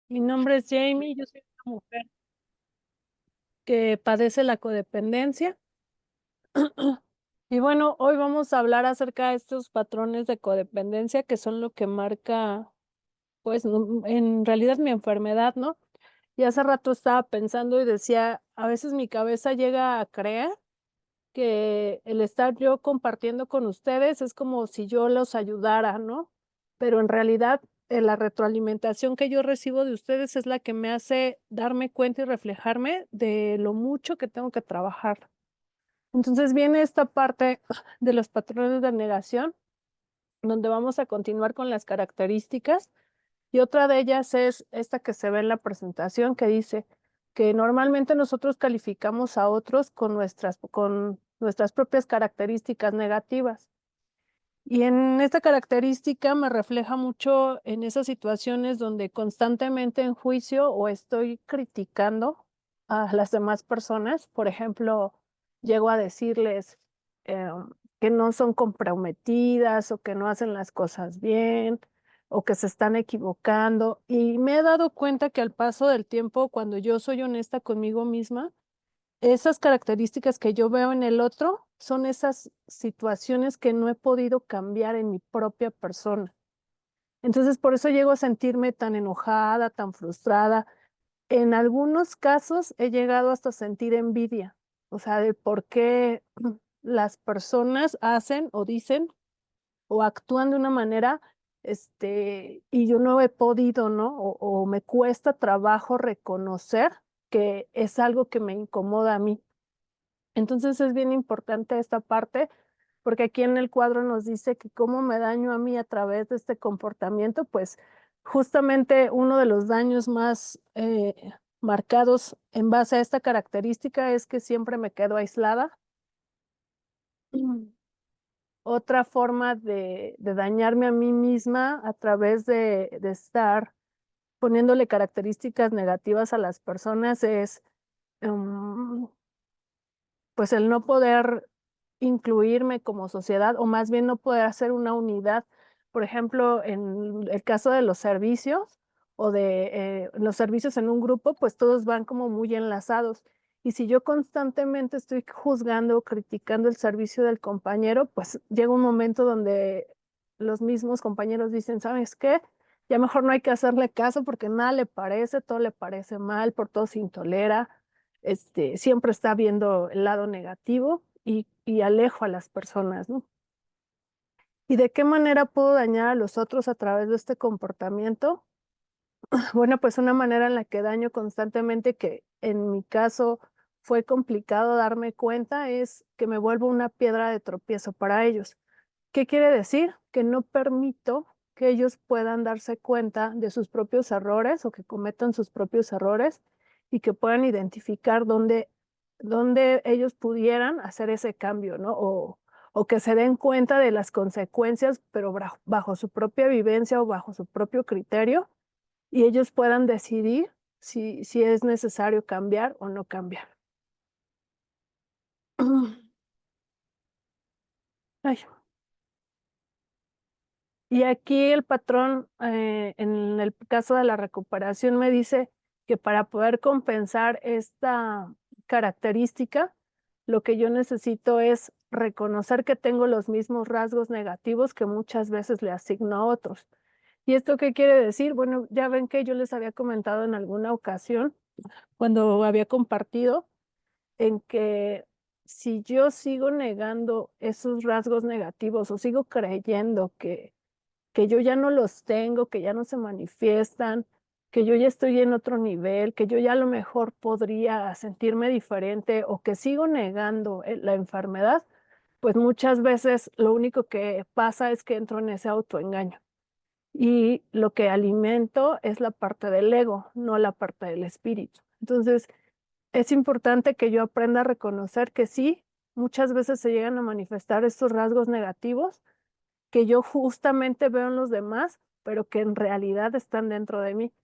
Mi nombre es Jamie, yo soy una mujer que padece la codependencia. Y bueno, hoy vamos a hablar acerca de estos patrones de codependencia que son lo que marca, pues, en realidad mi enfermedad, ¿no? Y hace rato estaba pensando y decía, a veces mi cabeza llega a creer que el estar yo compartiendo con ustedes es como si yo los ayudara, ¿no? Pero en realidad, la retroalimentación que yo recibo de ustedes es la que me hace darme cuenta y reflejarme de lo mucho que tengo que trabajar. Entonces viene esta parte de los patrones de negación, donde vamos a continuar con las características, y otra de ellas es esta que se ve en la presentación, que dice que normalmente nosotros calificamos a otros con nuestras propias características negativas. Y en esta característica me refleja mucho en esas situaciones donde constantemente en juicio o estoy criticando a las demás personas. Por ejemplo, llego a decirles que no son comprometidas o que no hacen las cosas bien o que se están equivocando. Y me he dado cuenta que al paso del tiempo, cuando yo soy honesta conmigo misma, esas características que yo veo en el otro son esas situaciones que no he podido cambiar en mi propia persona. Entonces, por eso llego a sentirme tan enojada, tan frustrada. En algunos casos he llegado hasta sentir envidia, o sea, de por qué las personas hacen o dicen o actúan de una manera, y yo no he podido, ¿no? O me cuesta trabajo reconocer que es algo que me incomoda a mí. Entonces es bien importante esta parte, porque aquí en el cuadro nos dice que cómo me daño a mí a través de este comportamiento, pues justamente uno de los daños más marcados en base a esta característica es que siempre me quedo aislada. Mm. Otra forma de dañarme a mí misma a través de estar poniéndole características negativas a las personas es, mm, pues el no poder incluirme como sociedad, o más bien no poder hacer una unidad. Por ejemplo, en el caso de los servicios o de, los servicios en un grupo, pues todos van como muy enlazados. Y si yo constantemente estoy juzgando o criticando el servicio del compañero, pues llega un momento donde los mismos compañeros dicen: "¿Sabes qué? Ya mejor no hay que hacerle caso porque nada le parece, todo le parece mal, por todo se intolera". Siempre está viendo el lado negativo y alejo a las personas, ¿no? ¿Y de qué manera puedo dañar a los otros a través de este comportamiento? Bueno, pues una manera en la que daño constantemente, que en mi caso fue complicado darme cuenta, es que me vuelvo una piedra de tropiezo para ellos. ¿Qué quiere decir? Que no permito que ellos puedan darse cuenta de sus propios errores o que cometan sus propios errores y que puedan identificar dónde ellos pudieran hacer ese cambio, ¿no? O que se den cuenta de las consecuencias, pero bajo su propia vivencia o bajo su propio criterio, y ellos puedan decidir si es necesario cambiar o no cambiar. Ay. Y aquí el patrón, en el caso de la recuperación, me dice que para poder compensar esta característica, lo que yo necesito es reconocer que tengo los mismos rasgos negativos que muchas veces le asigno a otros. ¿Y esto qué quiere decir? Bueno, ya ven que yo les había comentado en alguna ocasión, cuando había compartido, en que si yo sigo negando esos rasgos negativos o sigo creyendo que yo ya no los tengo, que ya no se manifiestan, que yo ya estoy en otro nivel, que yo ya a lo mejor podría sentirme diferente o que sigo negando, la enfermedad, pues muchas veces lo único que pasa es que entro en ese autoengaño. Y lo que alimento es la parte del ego, no la parte del espíritu. Entonces, es importante que yo aprenda a reconocer que sí, muchas veces se llegan a manifestar estos rasgos negativos, que yo justamente veo en los demás, pero que en realidad están dentro de mí.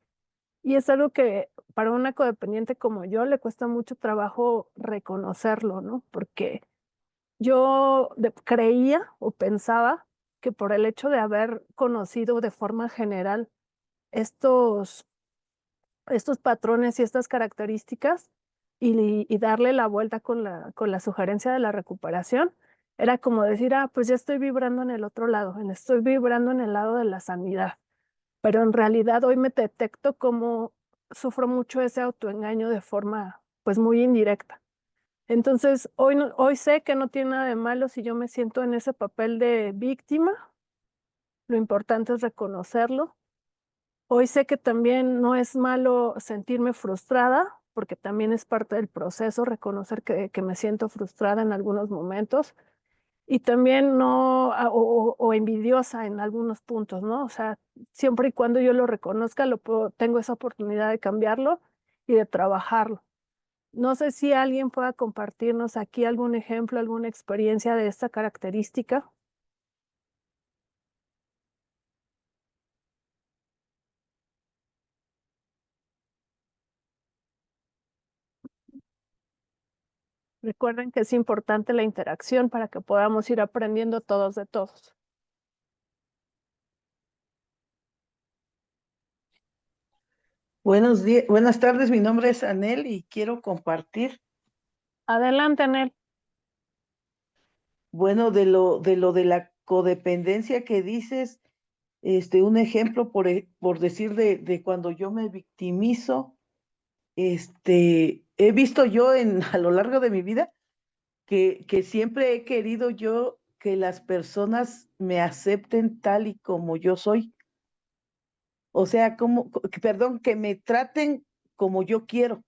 Y es algo que para una codependiente como yo le cuesta mucho trabajo reconocerlo, ¿no? Porque yo creía o pensaba que por el hecho de haber conocido de forma general estos estos patrones y estas características y darle la vuelta con la sugerencia de la recuperación, era como decir, ah, pues ya estoy vibrando en el otro lado, estoy vibrando en el lado de la sanidad, pero en realidad hoy me detecto como sufro mucho ese autoengaño de forma pues muy indirecta. Entonces, hoy, hoy sé que no tiene nada de malo si yo me siento en ese papel de víctima, lo importante es reconocerlo. Hoy sé que también no es malo sentirme frustrada, porque también es parte del proceso reconocer que me siento frustrada en algunos momentos y también no, o envidiosa en algunos puntos, ¿no? O sea, siempre y cuando yo lo reconozca, tengo esa oportunidad de cambiarlo y de trabajarlo. No sé si alguien pueda compartirnos aquí algún ejemplo, alguna experiencia de esta característica. Recuerden que es importante la interacción para que podamos ir aprendiendo todos de todos. Buenos días, buenas tardes, mi nombre es Anel y quiero compartir, Adelante, Anel. bueno, de lo de la codependencia que dices, un ejemplo por decir de cuando yo me victimizo, he visto yo a lo largo de mi vida que siempre he querido yo que las personas me acepten tal y como yo soy. O sea, perdón, que me traten como yo quiero.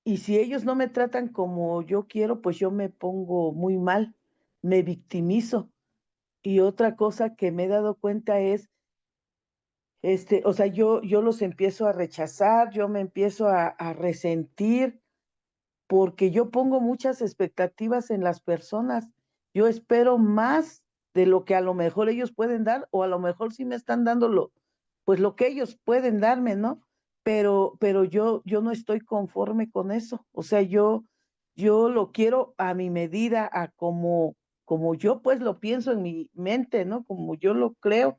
Y si ellos no me tratan como yo quiero, pues yo me pongo muy mal, me victimizo. Y otra cosa que me he dado cuenta es, o sea, yo los empiezo a rechazar, yo me empiezo a resentir, porque yo pongo muchas expectativas en las personas. Yo espero más de lo que a lo mejor ellos pueden dar, o a lo mejor sí me están dando pues lo que ellos pueden darme, ¿no? Pero yo no estoy conforme con eso. O sea, yo lo quiero a mi medida, como yo pues lo pienso en mi mente, ¿no? Como yo lo creo,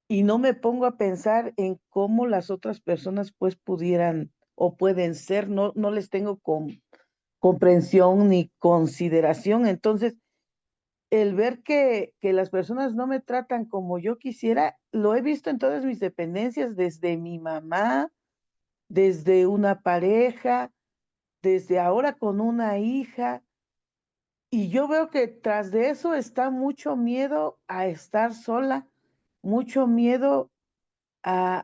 y no me pongo a pensar en cómo las otras personas pues pudieran o pueden ser, no les tengo comprensión ni consideración. Entonces, el ver que las personas no me tratan como yo quisiera, lo he visto en todas mis dependencias, desde mi mamá, desde una pareja, desde ahora con una hija. Y yo veo que tras de eso está mucho miedo a estar sola, mucho miedo a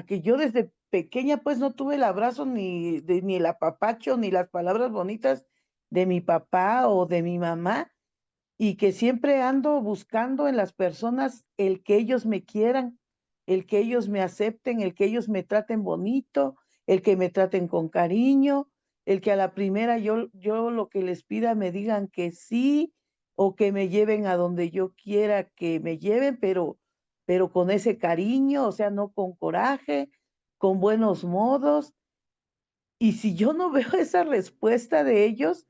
que yo desde pequeña pues no tuve el abrazo ni el apapacho ni las palabras bonitas de mi papá o de mi mamá, y que siempre ando buscando en las personas el que ellos me quieran, el que ellos me acepten, el que ellos me traten bonito, el que me traten con cariño, el que a la primera yo lo que les pida me digan que sí, o que me lleven a donde yo quiera que me lleven, pero con ese cariño, o sea, no con coraje, con buenos modos. Y si yo no veo esa respuesta de ellos,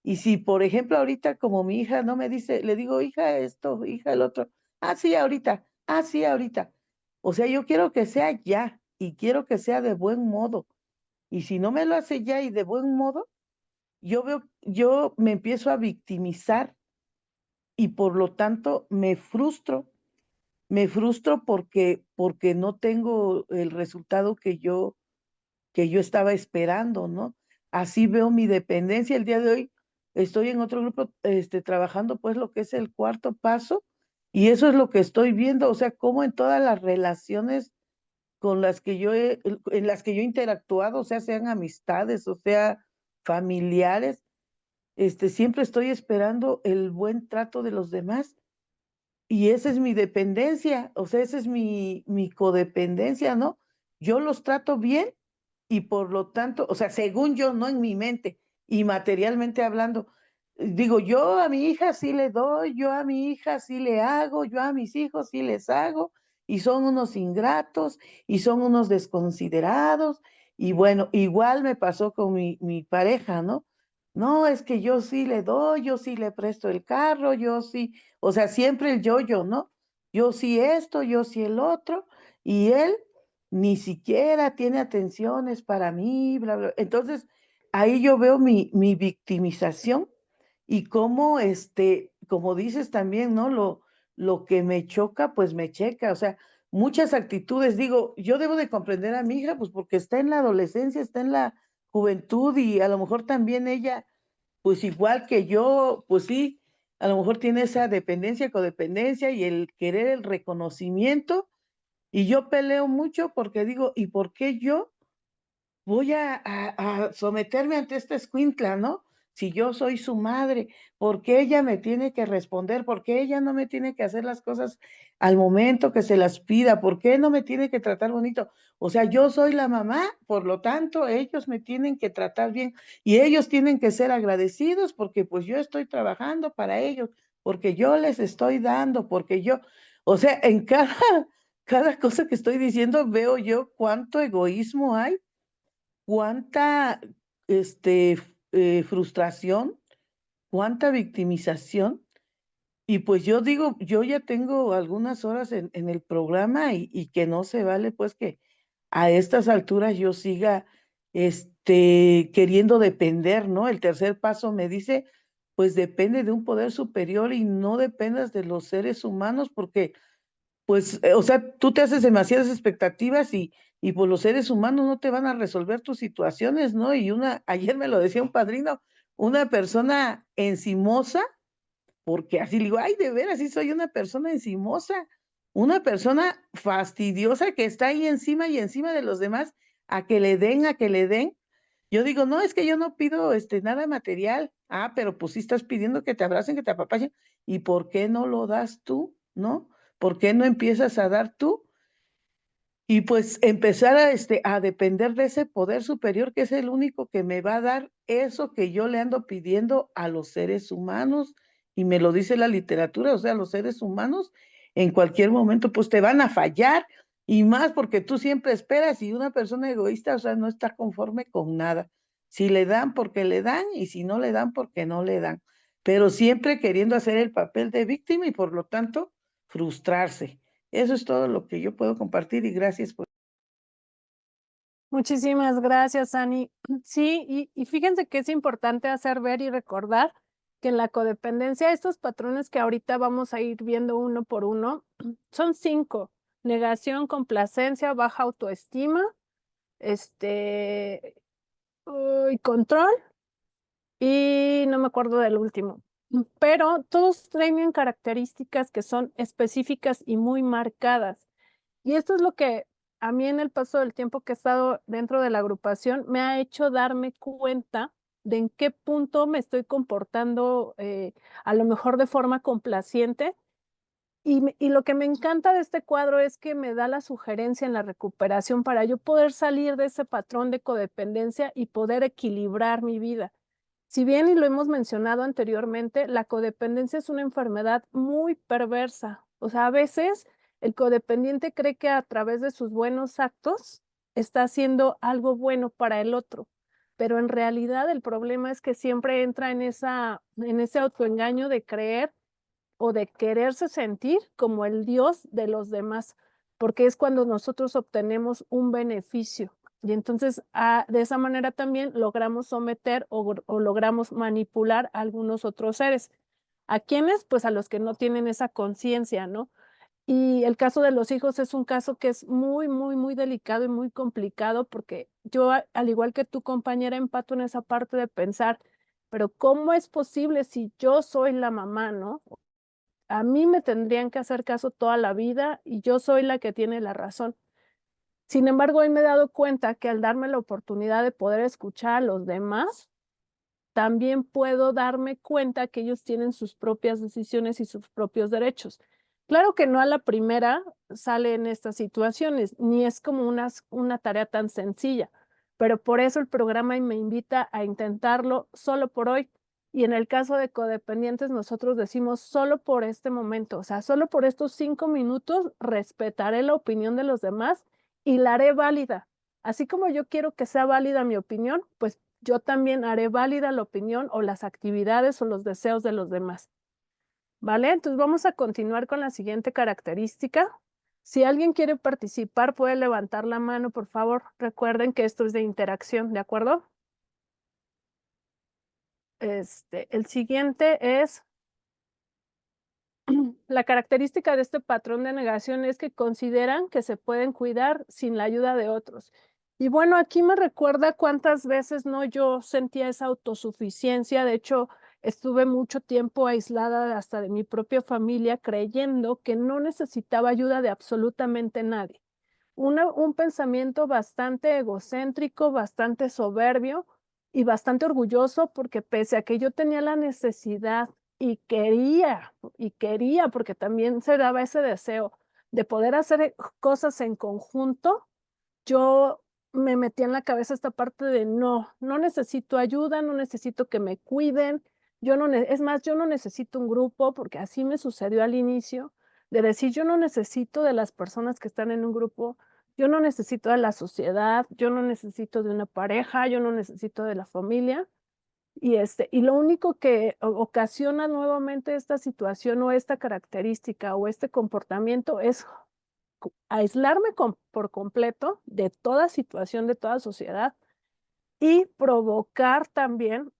y si, por ejemplo, ahorita como mi hija no me dice, le digo, hija esto, hija el otro, ah, sí, ahorita, ah, sí, ahorita. O sea, yo quiero que sea ya y quiero que sea de buen modo. Y si no me lo hace ya y de buen modo, yo me empiezo a victimizar y por lo tanto me frustro porque no tengo el resultado que yo estaba esperando, ¿no? Así veo mi dependencia. El día de hoy estoy en otro grupo, trabajando pues lo que es el cuarto paso, y eso es lo que estoy viendo, o sea, cómo en todas las relaciones en las que yo he interactuado, o sea, sean amistades, o sea, familiares, siempre estoy esperando el buen trato de los demás. Y esa es mi dependencia, o sea, esa es mi codependencia, ¿no? Yo los trato bien y por lo tanto, o sea, según yo, no en mi mente y materialmente hablando, digo, yo a mi hija sí le doy, yo a mi hija sí le hago, yo a mis hijos sí les hago, y son unos ingratos y son unos desconsiderados. Y bueno, igual me pasó con mi pareja, ¿no? No, es que yo sí le doy, yo sí le presto el carro, yo sí, o sea, siempre el yo, ¿no? Yo sí esto, yo sí el otro, y él ni siquiera tiene atenciones para mí, bla, bla. Entonces, ahí yo veo mi victimización y cómo, como dices también, ¿no? Lo que me choca, pues me checa. O sea, muchas actitudes, digo, yo debo de comprender a mi hija, pues porque está en la adolescencia, está en la juventud y a lo mejor también ella, pues igual que yo, pues sí, a lo mejor tiene esa dependencia, codependencia y el querer el reconocimiento. Y yo peleo mucho porque digo, ¿y por qué yo voy a someterme ante esta escuincla, ¿no? Si yo soy su madre, ¿por qué ella me tiene que responder? ¿Por qué ella no me tiene que hacer las cosas al momento que se las pida? ¿Por qué no me tiene que tratar bonito? O sea, yo soy la mamá, por lo tanto, ellos me tienen que tratar bien y ellos tienen que ser agradecidos porque pues yo estoy trabajando para ellos, porque yo les estoy dando, porque yo, o sea, en cada cosa que estoy diciendo veo yo cuánto egoísmo hay, cuánta frustración, cuánta victimización. Y pues yo digo, yo ya tengo algunas horas en el programa y que no se vale pues que a estas alturas yo siga queriendo depender, ¿no? El tercer paso me dice, pues depende de un poder superior y no dependas de los seres humanos porque pues, o sea, tú te haces demasiadas expectativas y pues los seres humanos no te van a resolver tus situaciones, ¿no? Y ayer me lo decía un padrino, una persona encimosa, porque así le digo, ay, de veras, sí soy una persona encimosa, una persona fastidiosa que está ahí encima y encima de los demás, a que le den, a que le den. Yo digo, no, es que yo no pido nada material. Ah, pero pues sí estás pidiendo que te abracen, que te apapachen. ¿Y por qué no lo das tú? ¿No? ¿Por qué no empiezas a dar tú? Y pues empezar a depender de ese poder superior que es el único que me va a dar eso que yo le ando pidiendo a los seres humanos. Y me lo dice la literatura, o sea, los seres humanos en cualquier momento pues te van a fallar y más porque tú siempre esperas y una persona egoísta, o sea, no está conforme con nada. Si le dan porque le dan y si no le dan porque no le dan. Pero siempre queriendo hacer el papel de víctima y por lo tanto frustrarse. Eso es todo lo que yo puedo compartir y gracias por... Muchísimas gracias, Ani. Sí, y fíjense que es importante hacer ver y recordar que en la codependencia estos patrones que ahorita vamos a ir viendo uno por uno son 5: negación, complacencia, baja autoestima, este, y control, y no me acuerdo del último. Pero todos tienen características que son específicas y muy marcadas. Y esto es lo que a mí en el paso del tiempo que he estado dentro de la agrupación me ha hecho darme cuenta de en qué punto me estoy comportando, a lo mejor de forma complaciente. Y lo que me encanta de este cuadro es que me da la sugerencia en la recuperación para yo poder salir de ese patrón de codependencia y poder equilibrar mi vida. Si bien, y lo hemos mencionado anteriormente, la codependencia es una enfermedad muy perversa. O sea, a veces el codependiente cree que a través de sus buenos actos está haciendo algo bueno para el otro, pero en realidad el problema es que siempre entra en ese autoengaño de creer o de quererse sentir como el Dios de los demás, porque es cuando nosotros obtenemos un beneficio. Y entonces, de esa manera también logramos someter o logramos manipular a algunos otros seres. ¿A quiénes? Pues a los que no tienen esa conciencia, ¿no? Y el caso de los hijos es un caso que es muy, muy, muy delicado y muy complicado porque yo, al igual que tu compañera, empato en esa parte de pensar, pero ¿cómo es posible si yo soy la mamá, no? A mí me tendrían que hacer caso toda la vida y yo soy la que tiene la razón. Sin embargo, hoy me he dado cuenta que al darme la oportunidad de poder escuchar a los demás, también puedo darme cuenta que ellos tienen sus propias decisiones y sus propios derechos. Claro que no a la primera sale en estas situaciones, ni es como una tarea tan sencilla, pero por eso el programa me invita a intentarlo solo por hoy. Y en el caso de codependientes, nosotros decimos solo por este momento, o sea, solo por estos 5 minutos respetaré la opinión de los demás y la haré válida. Así como yo quiero que sea válida mi opinión, pues yo también haré válida la opinión o las actividades o los deseos de los demás, ¿vale? Entonces vamos a continuar con la siguiente característica. Si alguien quiere participar, puede levantar la mano, por favor. Recuerden que esto es de interacción, ¿de acuerdo? El siguiente es, la característica de este patrón de negación es que consideran que se pueden cuidar sin la ayuda de otros. Y bueno, aquí me recuerda cuántas veces no yo sentía esa autosuficiencia. De hecho, estuve mucho tiempo aislada hasta de mi propia familia, creyendo que no necesitaba ayuda de absolutamente nadie. Un pensamiento bastante egocéntrico, bastante soberbio y bastante orgulloso, porque pese a que yo tenía la necesidad y quería, porque también se daba ese deseo de poder hacer cosas en conjunto, yo me metía en la cabeza esta parte de no, no necesito ayuda, no necesito que me cuiden, yo no ne es más, yo no necesito un grupo, porque así me sucedió al inicio, de decir: "Yo no necesito de las personas que están en un grupo, yo no necesito de la sociedad, yo no necesito de una pareja, yo no necesito de la familia". Y lo único que ocasiona nuevamente esta situación, o esta característica, o este comportamiento es aislarme por completo de toda situación, de toda sociedad, y provocar también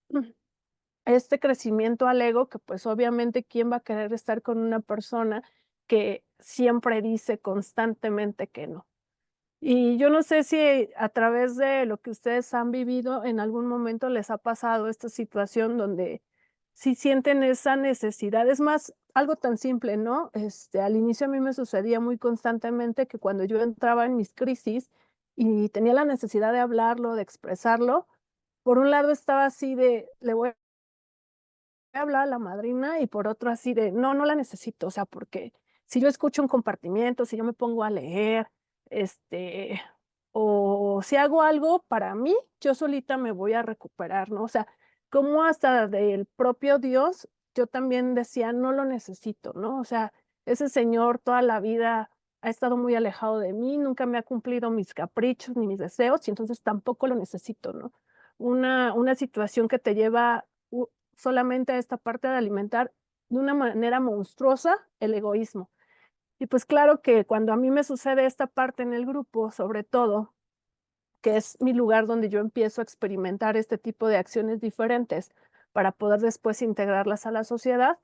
este crecimiento al ego, que pues obviamente quién va a querer estar con una persona que siempre dice constantemente que no. Y yo no sé si a través de lo que ustedes han vivido, en algún momento les ha pasado esta situación donde sí sienten esa necesidad. Es más, algo tan simple, ¿no? Al inicio a mí me sucedía muy constantemente que cuando yo entraba en mis crisis y tenía la necesidad de hablarlo, de expresarlo, por un lado estaba así de, le voy a hablar a la madrina, y por otro así de, no, no la necesito, o sea, porque si yo escucho un compartimiento, si yo me pongo a leer, este, o si hago algo para mí, yo solita me voy a recuperar, ¿no? O sea, como hasta del propio Dios, yo también decía, no lo necesito, ¿no? O sea, ese señor toda la vida ha estado muy alejado de mí, nunca me ha cumplido mis caprichos ni mis deseos, y entonces tampoco lo necesito, ¿no? Una situación que te lleva solamente a esta parte de alimentar de una manera monstruosa el egoísmo. Y pues claro que cuando a mí me sucede esta parte en el grupo, sobre todo, que es mi lugar donde yo empiezo a experimentar este tipo de acciones diferentes para poder después integrarlas a la sociedad,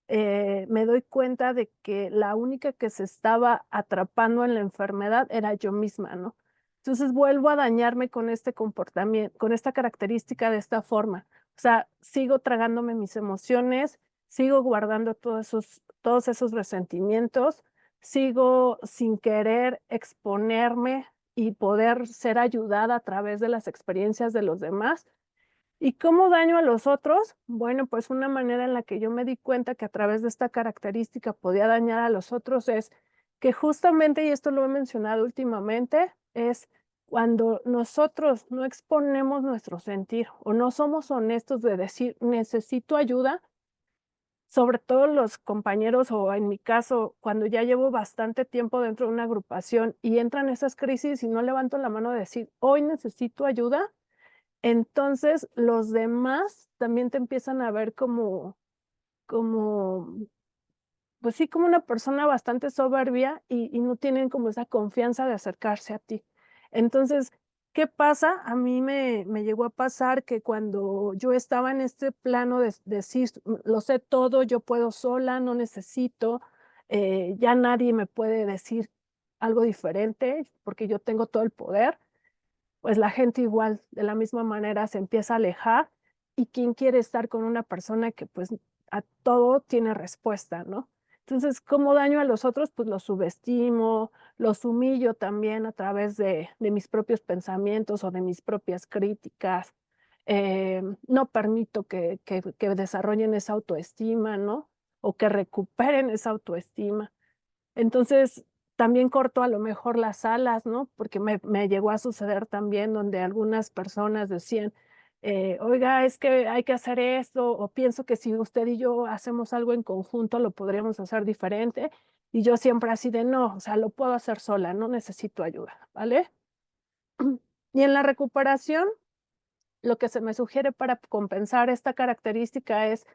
me doy cuenta de que la única que se estaba atrapando en la enfermedad era yo misma, ¿no? Entonces vuelvo a dañarme con este comportamiento, con esta característica de esta forma. O sea, sigo tragándome mis emociones, sigo guardando todos esos resentimientos, sigo sin querer exponerme y poder ser ayudada a través de las experiencias de los demás. ¿Y cómo daño a los otros? Bueno, pues una manera en la que yo me di cuenta que a través de esta característica podía dañar a los otros es que justamente, y esto lo he mencionado últimamente, es cuando nosotros no exponemos nuestro sentir o no somos honestos de decir necesito ayuda, sobre todo los compañeros o en mi caso, cuando ya llevo bastante tiempo dentro de una agrupación y entran esas crisis y no levanto la mano de decir hoy necesito ayuda, entonces, los demás también te empiezan a ver como, pues sí, como una persona bastante soberbia y no tienen como esa confianza de acercarse a ti. Entonces, ¿qué pasa? A mí me llegó a pasar que cuando yo estaba en este plano de decir: Lo sé todo, yo puedo sola, no necesito, ya nadie me puede decir algo diferente, porque yo tengo todo el poder", pues la gente igual, de la misma manera, se empieza a alejar, y quién quiere estar con una persona que, pues, a todo tiene respuesta, ¿no? Entonces, ¿cómo daño a los otros? Pues los subestimo, los humillo también a través de mis propios pensamientos o de mis propias críticas, no permito que desarrollen esa autoestima, ¿no? O que recuperen esa autoestima. Entonces, también corto a lo mejor las alas, ¿no? Porque me llegó a suceder también donde algunas personas decían, oiga, es que hay que hacer esto, o pienso que si usted y yo hacemos algo en conjunto, lo podríamos hacer diferente. Y yo siempre así de no, o sea, lo puedo hacer sola, no necesito ayuda, ¿vale? Y en la recuperación, lo que se me sugiere para compensar esta característica es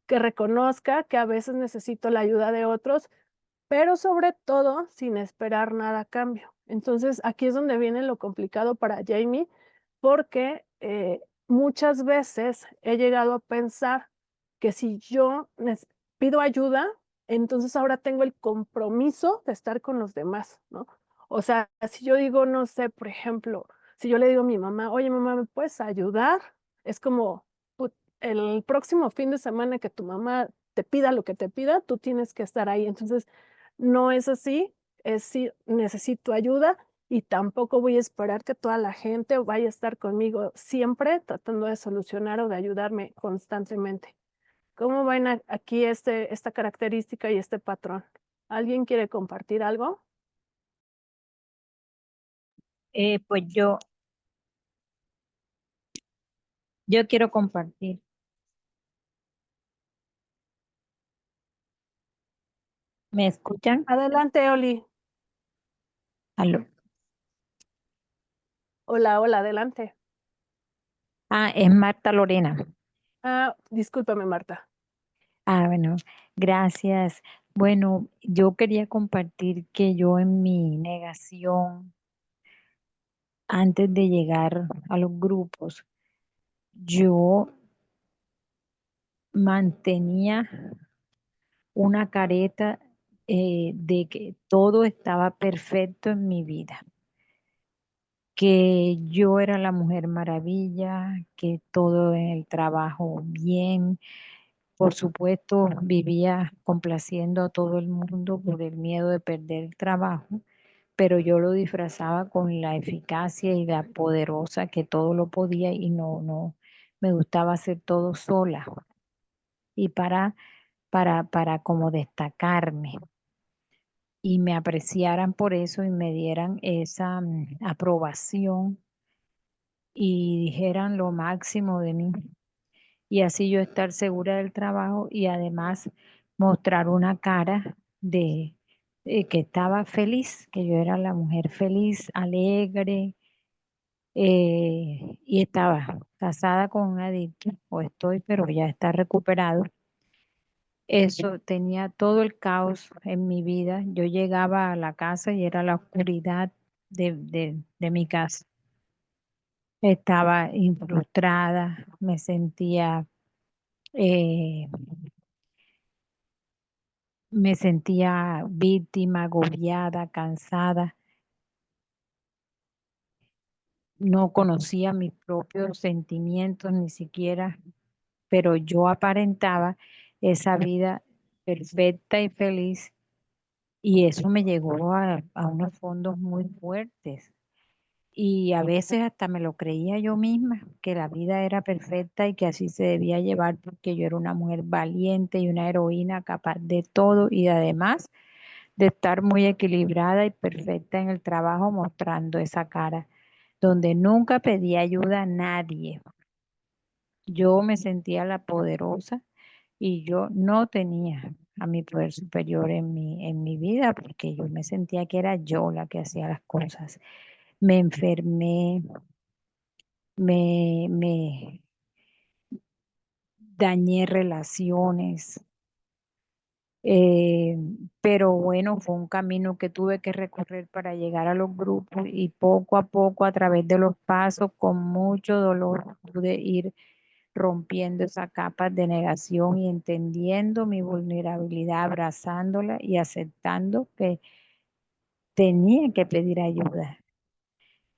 que reconozca que a veces necesito la ayuda de otros, pero sobre todo sin esperar nada a cambio. Entonces, aquí es donde viene lo complicado para Jamie, porque, muchas veces he llegado a pensar que si yo pido ayuda, entonces ahora tengo el compromiso de estar con los demás, ¿no? O sea, si yo digo, no sé, por ejemplo, si yo le digo a mi mamá: "Oye, mamá, ¿me puedes ayudar?", es como, put el próximo fin de semana que tu mamá te pida lo que te pida, tú tienes que estar ahí. Entonces, no es así, es sí, necesito ayuda y tampoco voy a esperar que toda la gente vaya a estar conmigo siempre tratando de solucionar o de ayudarme constantemente. ¿Cómo ven aquí esta característica y este patrón? ¿Alguien quiere compartir algo? Pues yo quiero compartir. ¿Me escuchan? Adelante, Oli. Aló. Hola, hola, adelante. Es Marta Lorena. Discúlpame, Marta. Bueno, gracias. Bueno, yo quería compartir que yo en mi negación, antes de llegar a los grupos, yo mantenía una careta de que todo estaba perfecto en mi vida, que yo era la mujer maravilla, que todo en el trabajo bien. Por supuesto, vivía complaciendo a todo el mundo por el miedo de perder el trabajo, pero yo lo disfrazaba con la eficacia y la poderosa que todo lo podía y no, me gustaba hacer todo sola y para como destacarme y me apreciaran por eso y me dieran esa aprobación y dijeran lo máximo de mí. Y así yo estar segura del trabajo y además mostrar una cara de que estaba feliz, que yo era la mujer feliz, alegre, y estaba casada con un adicto, o estoy, pero ya está recuperado. Eso tenía todo el caos en mi vida. Yo llegaba a la casa y era la oscuridad de mi casa. Estaba frustrada, me sentía eh, me sentía víctima, agobiada, cansada, no conocía mis propios sentimientos ni siquiera, pero yo aparentaba esa vida perfecta y feliz y eso me llegó a unos fondos muy fuertes. Y a veces hasta me lo creía yo misma, que la vida era perfecta y que así se debía llevar porque yo era una mujer valiente y una heroína capaz de todo y además de estar muy equilibrada y perfecta en el trabajo, mostrando esa cara, donde nunca pedí ayuda a nadie. Yo me sentía la poderosa y yo no tenía a mi poder superior en mi vida porque yo me sentía que era yo la que hacía las cosas. Me enfermé, me dañé relaciones, Eh, pero bueno, fue un camino que tuve que recorrer para llegar a los grupos y poco a poco, a través de los pasos, con mucho dolor, pude ir rompiendo esa capa de negación y entendiendo mi vulnerabilidad, abrazándola y aceptando que tenía que pedir ayuda,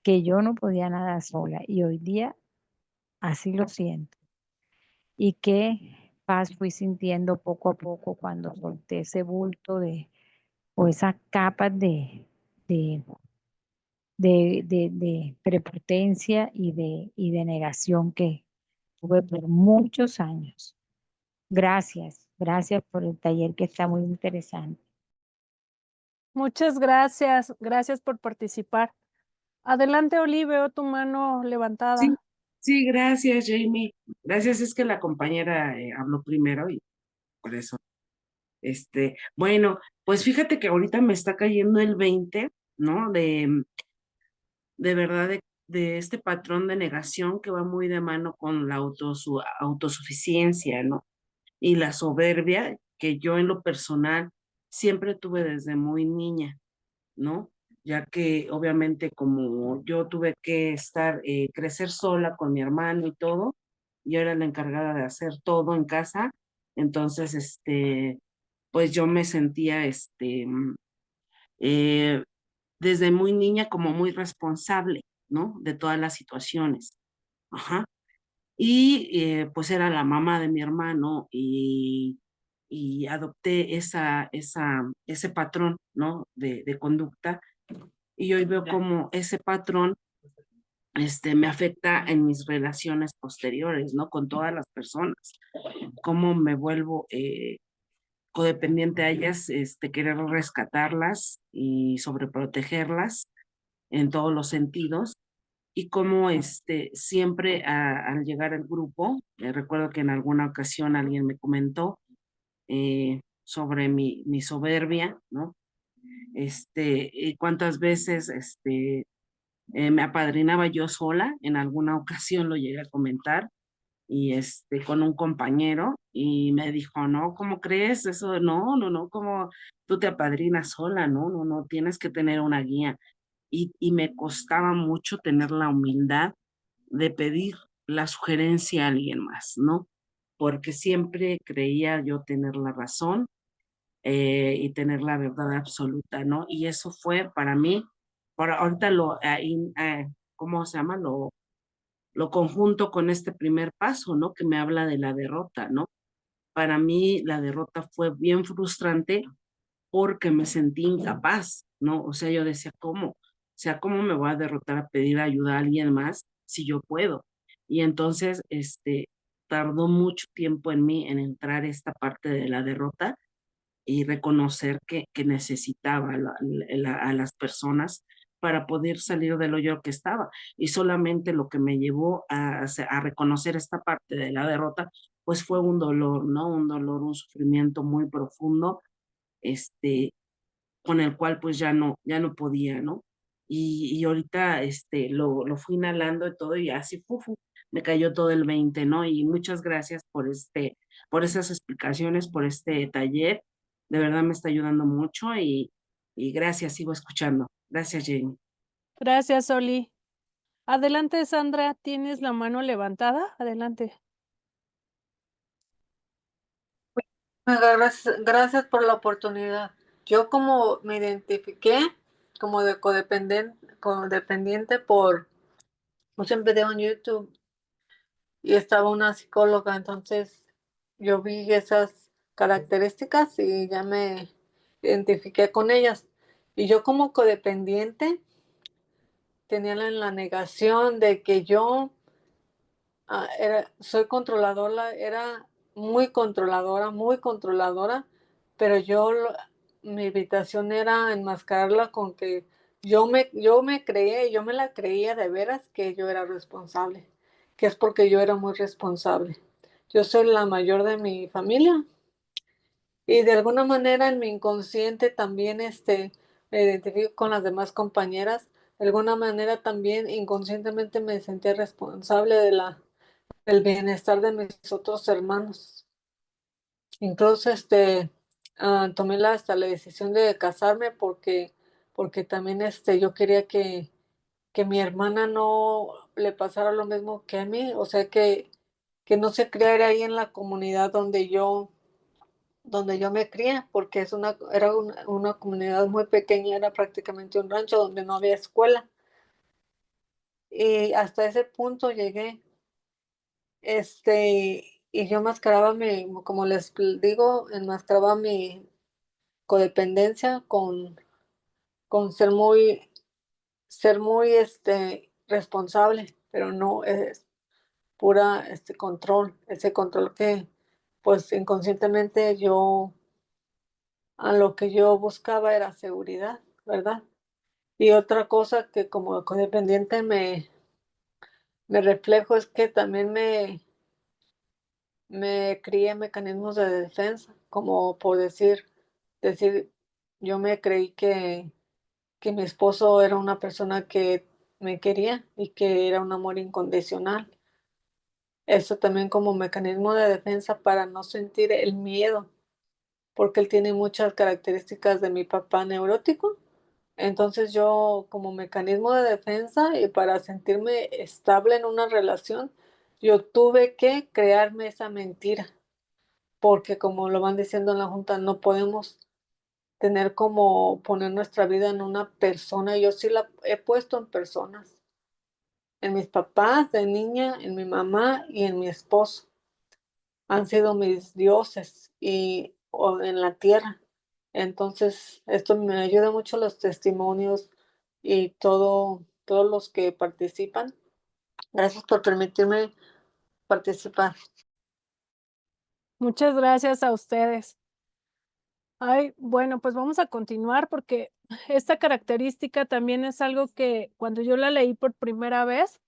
que yo no podía nada sola y hoy día así lo siento. Y qué paz fui sintiendo poco a poco cuando solté ese bulto o esas capas de, de prepotencia y de negación que tuve por muchos años. Gracias, gracias por el taller que está muy interesante. Muchas gracias. Gracias por participar. Adelante, Oli, veo tu mano Sí, levantada. sí, gracias, Jamie. Gracias, es que la compañera habló primero y por eso. Bueno, pues fíjate que ahorita me está cayendo el 20, ¿no? De verdad, de este patrón de negación que va muy de mano con la autosuficiencia, ¿no? Y la soberbia que yo en lo personal siempre tuve desde muy niña, ¿no? Ya que obviamente como yo tuve que crecer sola con mi hermano y todo, yo era la encargada de hacer todo en casa, entonces, pues yo me sentía, eh, desde muy niña como muy responsable, ¿no? De todas las situaciones. Ajá. Y pues era la mamá de mi hermano y adopté ese patrón, ¿no? De conducta. Y hoy veo como ese patrón me afecta en mis relaciones posteriores, ¿no? Con todas las personas. Cómo me vuelvo codependiente a ellas, querer rescatarlas y sobreprotegerlas en todos los sentidos y cómo siempre al llegar al grupo, recuerdo que en alguna ocasión alguien me comentó sobre mi soberbia, ¿no? Y cuántas veces me apadrinaba yo sola, en alguna ocasión lo llegué a comentar, y con un compañero, y me dijo, no, ¿cómo crees? Eso, no, no, no, ¿cómo tú te apadrinas sola? No, no, no, tienes que tener una guía. Y me costaba mucho tener la humildad de pedir la sugerencia a alguien más, ¿no? Porque siempre creía yo tener la razón y tener la verdad absoluta, ¿no? Y eso fue para mí, para ahorita ¿cómo se llama? Lo conjunto con este primer paso, ¿no? Que me habla de la derrota, ¿no? Para mí la derrota fue bien frustrante porque me sentí incapaz, ¿no? O sea, yo decía, ¿cómo? O sea, ¿cómo me voy a derrotar a pedir ayuda a alguien más si yo puedo? Y entonces, tardó mucho tiempo en mí en entrar esta parte de la derrota y reconocer que necesitaba a las personas para poder salir del hoyo que estaba. Y solamente lo que me llevó a reconocer esta parte de la derrota, pues fue un dolor, ¿no? Un dolor, un sufrimiento muy profundo, este, con el cual pues ya no podía, ¿no? Y ahorita lo fui inhalando y todo y así me cayó todo el 20, ¿no? Y muchas gracias por esas explicaciones, por este taller. De verdad me está ayudando mucho y gracias, sigo escuchando. Gracias, Jamie. Gracias, Oli. Adelante, Sandra, ¿tienes la mano levantada? Adelante. Gracias por la oportunidad. Yo como me identifiqué como de codependiente por un video en YouTube y estaba una psicóloga, entonces yo vi esas características y ya me identifiqué con ellas. Y yo como codependiente tenía la negación de que yo soy controladora, era muy controladora, pero mi invitación era enmascararla con que yo me la creía de veras que yo era responsable, que es porque yo era muy responsable. Yo soy la mayor de mi familia y de alguna manera en mi inconsciente también me identifico con las demás compañeras. De alguna manera también inconscientemente me sentía responsable el bienestar de mis otros hermanos. Incluso tomé hasta la decisión de casarme porque también yo quería que mi hermana no le pasara lo mismo que a mí, o sea que no se criara ahí en la comunidad donde yo me crié, porque era una comunidad muy pequeña, era prácticamente un rancho donde no había escuela. Y hasta ese punto llegué. Y yo como digo, enmascaraba mi codependencia con ser muy, responsable, pero no es pura, control, ese control que, pues, inconscientemente a lo que yo buscaba era seguridad, ¿verdad? Y otra cosa que como codependiente me reflejo es que también me crié mecanismos de defensa, como por decir, yo me creí que mi esposo era una persona que me quería y que era un amor incondicional. Eso también como mecanismo de defensa para no sentir el miedo, porque él tiene muchas características de mi papá neurótico. Entonces yo, como mecanismo de defensa y para sentirme estable en una relación, yo tuve que crearme esa mentira, porque como lo van diciendo en la junta, no podemos tener como poner nuestra vida en una persona. Yo sí la he puesto en personas, en mis papás de niña, en mi mamá y en mi esposo. Han sido mis dioses en la tierra. Entonces, esto me ayuda mucho los testimonios y todos los que participan. Gracias por permitirme participar. Muchas gracias a ustedes. Ay, bueno, pues vamos a continuar porque esta característica también es algo que cuando yo la leí por primera vez,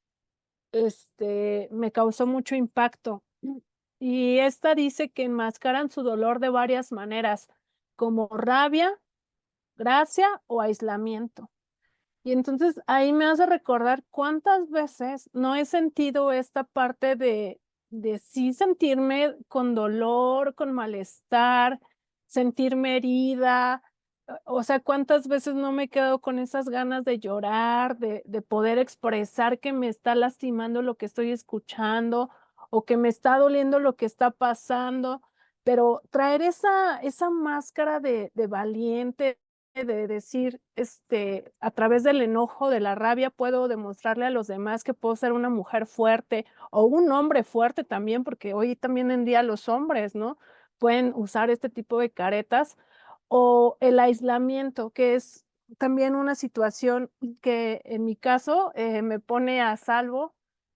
me causó mucho impacto. Y esta dice que enmascaran su dolor de varias maneras, como rabia, gracia o aislamiento. Y entonces ahí me hace recordar cuántas veces no he sentido esta parte de sí sentirme con dolor, con malestar, sentirme herida. O sea, cuántas veces no me quedo con esas ganas de llorar, de poder expresar que me está lastimando lo que estoy escuchando o que me está doliendo lo que está pasando, pero traer esa máscara de valiente, de decir, a través del enojo, de la rabia, puedo demostrarle a los demás que puedo ser una mujer fuerte o un hombre fuerte también, porque hoy también en día los hombres, ¿no? Pueden usar este tipo de caretas, o el aislamiento, que es también una situación que en mi caso me pone a salvo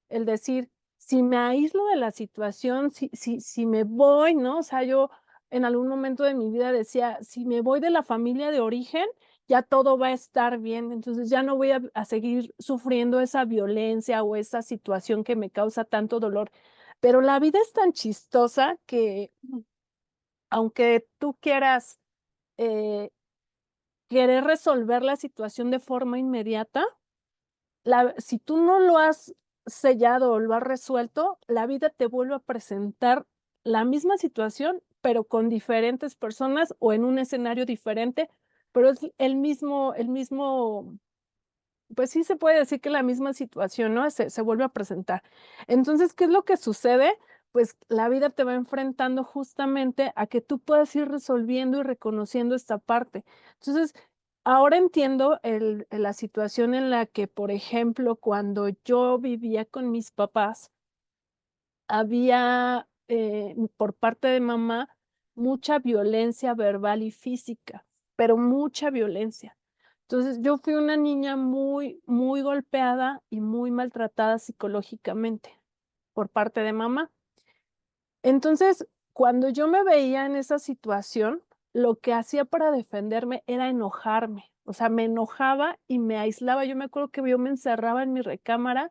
el decir, si me aíslo de la situación, si me voy, ¿no? O sea, yo en algún momento de mi vida decía, si me voy de la familia de origen, ya todo va a estar bien, entonces ya no voy a seguir sufriendo esa violencia o esa situación que me causa tanto dolor. Pero la vida es tan chistosa que aunque tú quieras eh, querer resolver la situación de forma inmediata, si tú no lo has sellado o lo has resuelto, la vida te vuelve a presentar la misma situación, pero con diferentes personas o en un escenario diferente, pero es pues sí se puede decir que la misma situación, ¿no? Se vuelve a presentar. Entonces, ¿qué es lo que sucede? Pues la vida te va enfrentando justamente a que tú puedas ir resolviendo y reconociendo esta parte. Entonces, ahora entiendo la situación en la que, por ejemplo, cuando yo vivía con mis papás, había por parte de mamá mucha violencia verbal y física, pero mucha violencia. Entonces, yo fui una niña muy, muy golpeada y muy maltratada psicológicamente por parte de mamá. Entonces, cuando yo me veía en esa situación, lo que hacía para defenderme era enojarme. O sea, me enojaba y me aislaba. Yo me acuerdo que yo me encerraba en mi recámara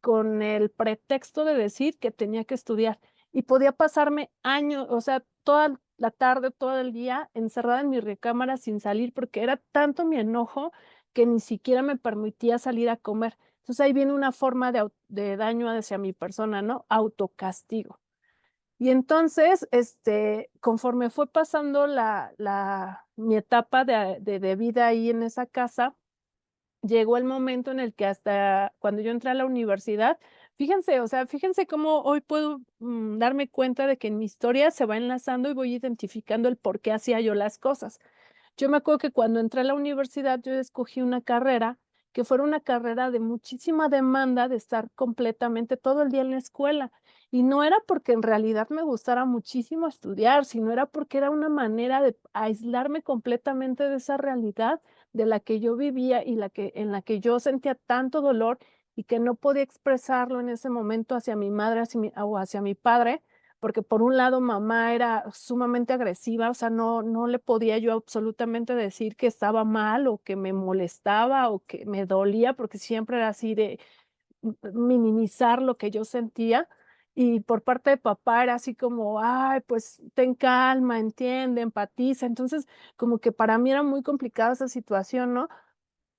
con el pretexto de decir que tenía que estudiar y podía pasarme años, o sea, toda la tarde, todo el día encerrada en mi recámara sin salir porque era tanto mi enojo que ni siquiera me permitía salir a comer. Entonces ahí viene una forma de daño hacia mi persona, ¿no? Autocastigo. Y entonces, conforme fue pasando mi etapa de vida ahí en esa casa, llegó el momento en el que hasta cuando yo entré a la universidad, fíjense, o sea, fíjense cómo hoy puedo darme cuenta de que en mi historia se va enlazando y voy identificando el por qué hacía yo las cosas. Yo me acuerdo que cuando entré a la universidad, yo escogí una carrera que fuera una carrera de muchísima demanda, de estar completamente todo el día en la escuela. Y no era porque en realidad me gustara muchísimo estudiar, sino era porque era una manera de aislarme completamente de esa realidad de la que yo vivía y en la que yo sentía tanto dolor y que no podía expresarlo en ese momento hacia mi madre o hacia mi padre, porque por un lado mamá era sumamente agresiva, o sea, no le podía yo absolutamente decir que estaba mal o que me molestaba o que me dolía, porque siempre era así de minimizar lo que yo sentía. Y por parte de papá era así como, ay, pues ten calma, entiende, empatiza. Entonces, como que para mí era muy complicada esa situación, ¿no?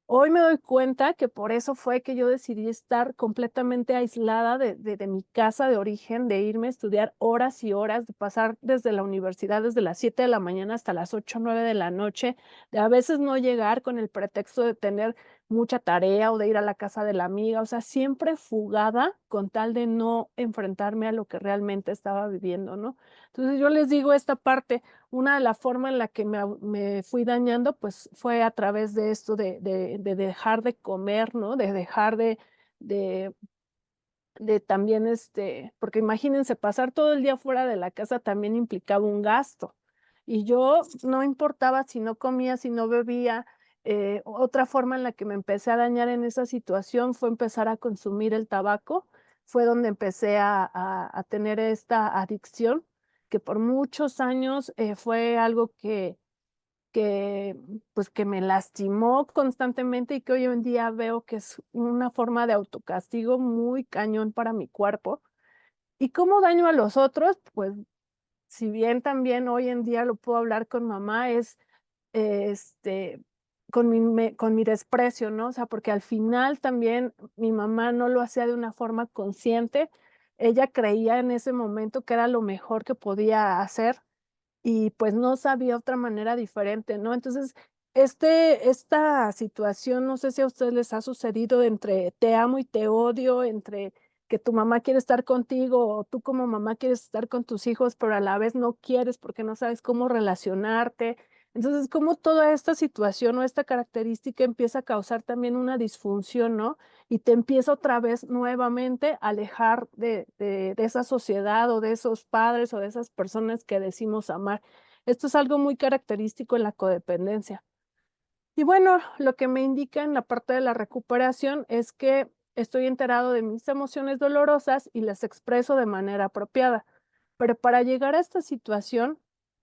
Hoy me doy cuenta que por eso fue que yo decidí estar completamente aislada de mi casa de origen, de irme a estudiar horas y horas, de pasar desde la universidad, desde las 7 de la mañana hasta las 8 o 9 de la noche, de a veces no llegar con el pretexto de tener mucha tarea o de ir a la casa de la amiga, o sea, siempre fugada con tal de no enfrentarme a lo que realmente estaba viviendo, ¿no? Entonces yo les digo esta parte, una de la forma en la que me fui dañando, pues, fue a través de esto de dejar de comer, ¿no? De dejar de de también, porque imagínense, pasar todo el día fuera de la casa también implicaba un gasto. Y yo no importaba si no comía, si no bebía, otra forma en la que me empecé a dañar en esa situación fue empezar a consumir el tabaco, fue donde empecé a tener esta adicción, que por muchos años, fue algo pues, que me lastimó constantemente y que hoy en día veo que es una forma de autocastigo muy cañón para mi cuerpo. ¿Y cómo daño a los otros? Pues, si bien también hoy en día lo puedo hablar con mamá, es, este, con mi desprecio, ¿no? O sea, porque al final también mi mamá no lo hacía de una forma consciente. Ella creía en ese momento que era lo mejor que podía hacer y, pues, no sabía otra manera diferente, ¿no? Entonces, esta situación, no sé si a ustedes les ha sucedido entre te amo y te odio, entre que tu mamá quiere estar contigo, o tú como mamá quieres estar con tus hijos, pero a la vez no quieres porque no sabes cómo relacionarte. Entonces, cómo toda esta situación o esta característica empieza a causar también una disfunción, ¿no? Y te empieza otra vez nuevamente a alejar de esa sociedad o de esos padres o de esas personas que decimos amar. Esto es algo muy característico en la codependencia. Y bueno, lo que me indica en la parte de la recuperación es que estoy enterado de mis emociones dolorosas y las expreso de manera apropiada. Pero para llegar a esta situación,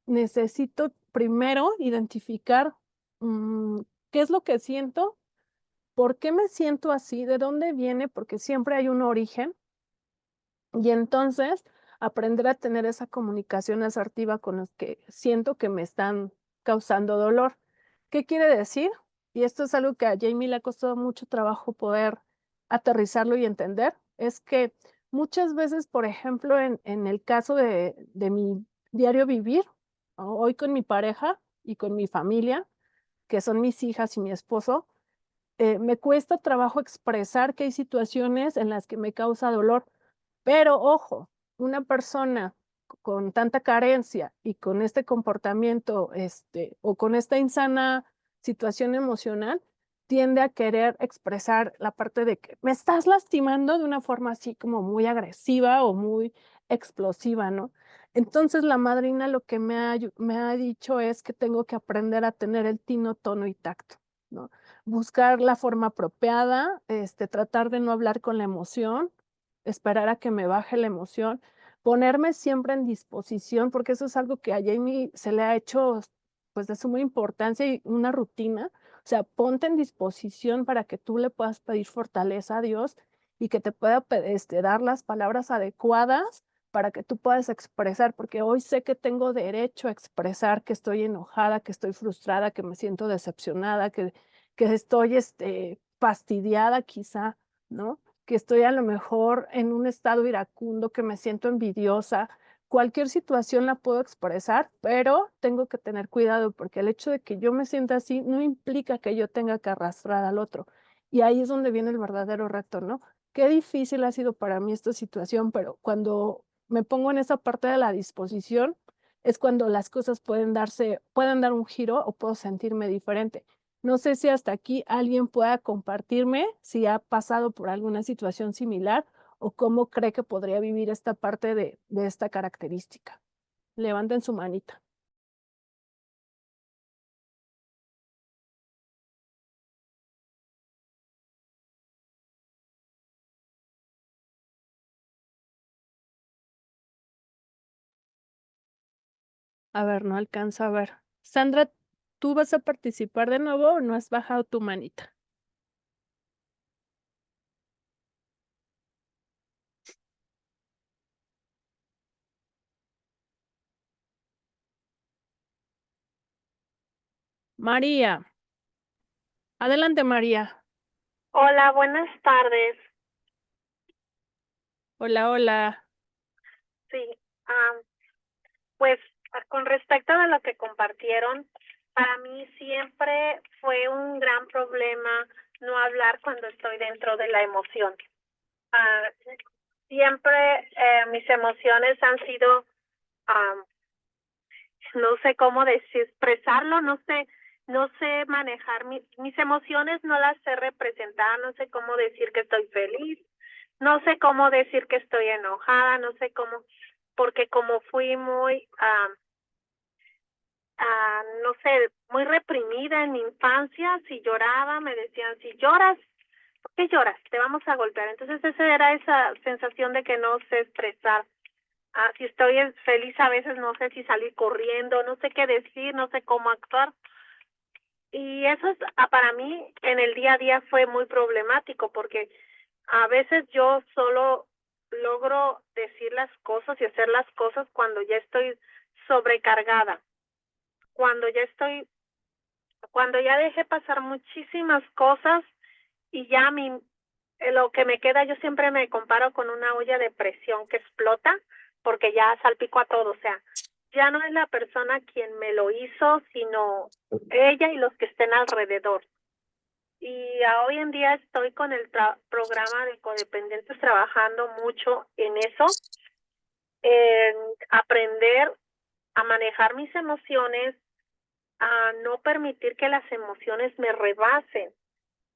necesito primero identificar mm, qué es lo que siento, por qué me siento así, de dónde viene, porque siempre hay un origen. Y entonces, aprender a tener esa comunicación asertiva con los que siento que me están causando dolor. ¿Qué quiere decir? Y esto es algo que a Jamie le ha costado mucho trabajo poder aterrizarlo y entender, es que muchas veces, por ejemplo, en el caso de mi diario vivir, hoy con mi pareja y con mi familia, que son mis hijas y mi esposo, me cuesta trabajo expresar que hay situaciones en las que me causa dolor. Pero ojo, una persona con tanta carencia y con este comportamiento, o con esta insana situación emocional, tiende a querer expresar la parte de que me estás lastimando de una forma así como muy agresiva o muy explosiva, ¿no? Entonces la madrina lo que me ha dicho es que tengo que aprender a tener el tino, tono y tacto, ¿no? Buscar la forma apropiada, tratar de no hablar con la emoción, esperar a que me baje la emoción, ponerme siempre en disposición, porque eso es algo que a Jamie se le ha hecho, pues, de suma importancia y una rutina. O sea, ponte en disposición para que tú le puedas pedir fortaleza a Dios y que te pueda dar las palabras adecuadas para que tú puedas expresar, porque hoy sé que tengo derecho a expresar que estoy enojada, que estoy frustrada, que me siento decepcionada, que estoy, fastidiada quizá, ¿no? Que estoy a lo mejor en un estado iracundo, que me siento envidiosa. Cualquier situación la puedo expresar, pero tengo que tener cuidado porque el hecho de que yo me sienta así no implica que yo tenga que arrastrar al otro. Y ahí es donde viene el verdadero reto, ¿no? Qué difícil ha sido para mí esta situación, pero cuando me pongo en esa parte de la disposición, es cuando las cosas pueden dar un giro o puedo sentirme diferente. No sé si hasta aquí alguien pueda compartirme si ha pasado por alguna situación similar o cómo cree que podría vivir esta parte de esta característica. Levanten su manita. A ver, no alcanzo a ver. Sandra, ¿tú vas a participar de nuevo o no has bajado tu manita? María, Adelante, María. Hola, buenas tardes. Hola, hola. Sí, am, pues con respecto a lo que compartieron, para mí siempre fue un gran problema no hablar cuando estoy dentro de la emoción. Ah, siempre mis emociones han sido, am, no sé cómo decir, expresarlo, no sé manejar mis emociones, no las sé representar, no sé cómo decir que estoy feliz, no sé cómo decir que estoy enojada, no sé cómo, porque como fui muy, no sé, muy reprimida en mi infancia, si lloraba, me decían, si lloras, ¿por qué lloras? Te vamos a golpear. Entonces esa era esa sensación de que no sé expresar. Si estoy feliz a veces no sé si salir corriendo, no sé qué decir, no sé cómo actuar. Y eso es, para mí en el día a día fue muy problemático porque a veces yo solo logro decir las cosas y hacer las cosas cuando ya estoy sobrecargada, cuando ya estoy, cuando ya dejé pasar muchísimas cosas y ya lo que me queda, yo siempre me comparo con una olla de presión que explota porque ya salpico a todo, o sea, ya no es la persona quien me lo hizo, sino ella y los que estén alrededor. Y hoy en día estoy con el programa de codependientes trabajando mucho en eso, en aprender a manejar mis emociones, a no permitir que las emociones me rebasen,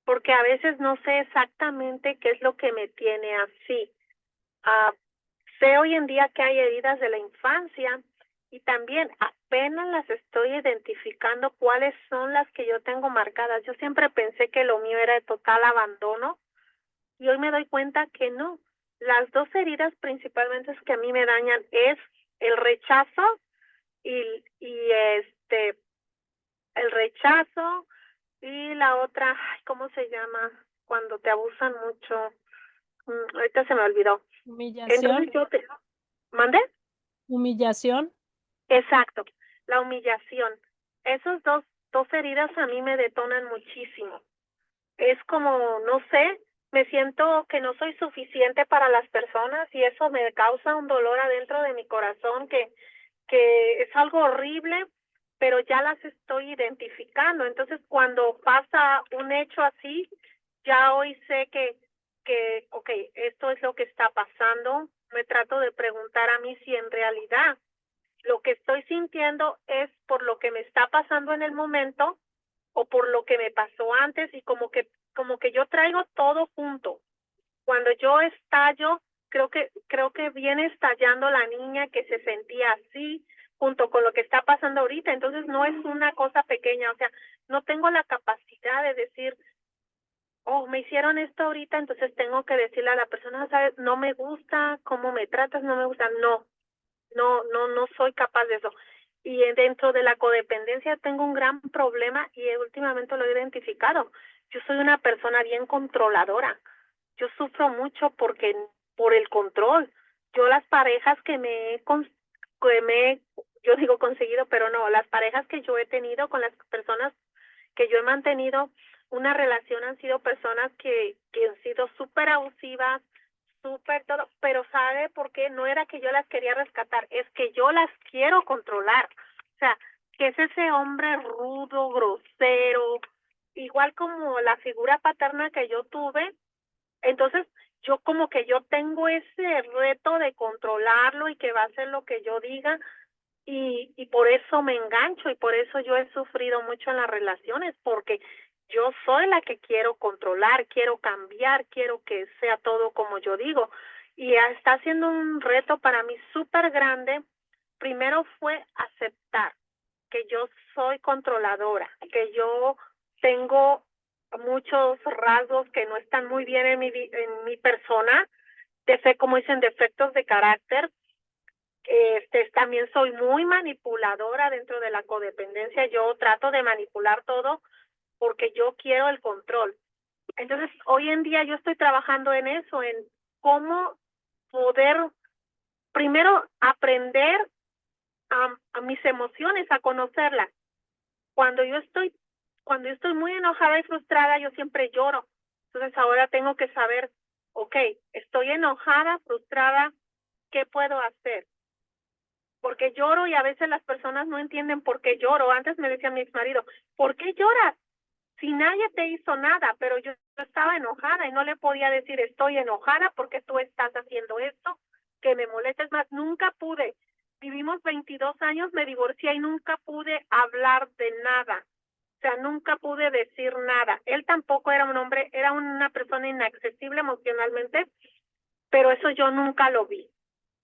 porque a veces no sé exactamente qué es lo que me tiene así. Ah, sé hoy en día que hay heridas de la infancia y también apenas las estoy identificando cuáles son las que yo tengo marcadas. Yo siempre pensé que lo mío era de total abandono y hoy me doy cuenta que no. Las dos heridas principalmente que a mí me dañan es el rechazo y el rechazo y la otra, ay, ¿cómo se llama? Cuando te abusan mucho. Ahorita se me olvidó. Humillación. Entonces ¿mande? Humillación. Exacto, la humillación. Esos dos heridas a mí me detonan muchísimo. Es como, no sé, me siento que no soy suficiente para las personas y eso me causa un dolor adentro de mi corazón que es algo horrible, pero ya las estoy identificando. Entonces, cuando pasa un hecho así, ya hoy sé ok, esto es lo que está pasando. Me trato de preguntar a mí si en realidad lo que estoy sintiendo es por lo que me está pasando en el momento o por lo que me pasó antes y como que yo traigo todo junto. Cuando yo estallo, creo que viene estallando la niña que se sentía así junto con lo que está pasando ahorita. Entonces no es una cosa pequeña, o sea, no tengo la capacidad de decir, oh, me hicieron esto ahorita, entonces tengo que decirle a la persona, sabes, no me gusta cómo me tratas, no me gusta, no soy capaz de eso. Y dentro de la codependencia tengo un gran problema y últimamente lo he identificado. Yo soy una persona bien controladora. Yo sufro mucho por el control. Yo las parejas yo digo conseguido, pero no, las parejas que yo he tenido con las personas que yo he mantenido una relación han sido personas que han sido súper abusivas, súper todo, pero ¿sabe por qué? No era que yo las quería rescatar, es que yo las quiero controlar. O sea, que es ese hombre rudo, grosero, igual como la figura paterna que yo tuve. Entonces, yo como que yo tengo ese reto de controlarlo y que va a hacer lo que yo diga y por eso me engancho y por eso yo he sufrido mucho en las relaciones, porque yo soy la que quiero controlar, quiero cambiar, quiero que sea todo como yo digo. Y está siendo un reto para mí súper grande. Primero fue aceptar que yo soy controladora, que yo tengo muchos rasgos que no están muy bien en mi persona, como dicen, defectos de carácter. También soy muy manipuladora dentro de la codependencia. Yo trato de manipular todo porque yo quiero el control. Entonces, hoy en día yo estoy trabajando en eso, en cómo poder primero aprender a mis emociones, a conocerlas. Cuando yo estoy cuando yo estoy muy enojada y frustrada, yo siempre lloro. Entonces ahora tengo que saber, ok, estoy enojada, frustrada, ¿qué puedo hacer? Porque lloro y a veces las personas no entienden por qué lloro. Antes me decía mi exmarido, ¿por qué lloras? Si nadie te hizo nada, pero yo estaba enojada y no le podía decir, estoy enojada porque tú estás haciendo esto, que me molesta. Es más, nunca pude. Vivimos 22 años, me divorcié y nunca pude hablar de nada. O sea, nunca pude decir nada. Él tampoco era un hombre, era una persona inaccesible emocionalmente, pero eso yo nunca lo vi.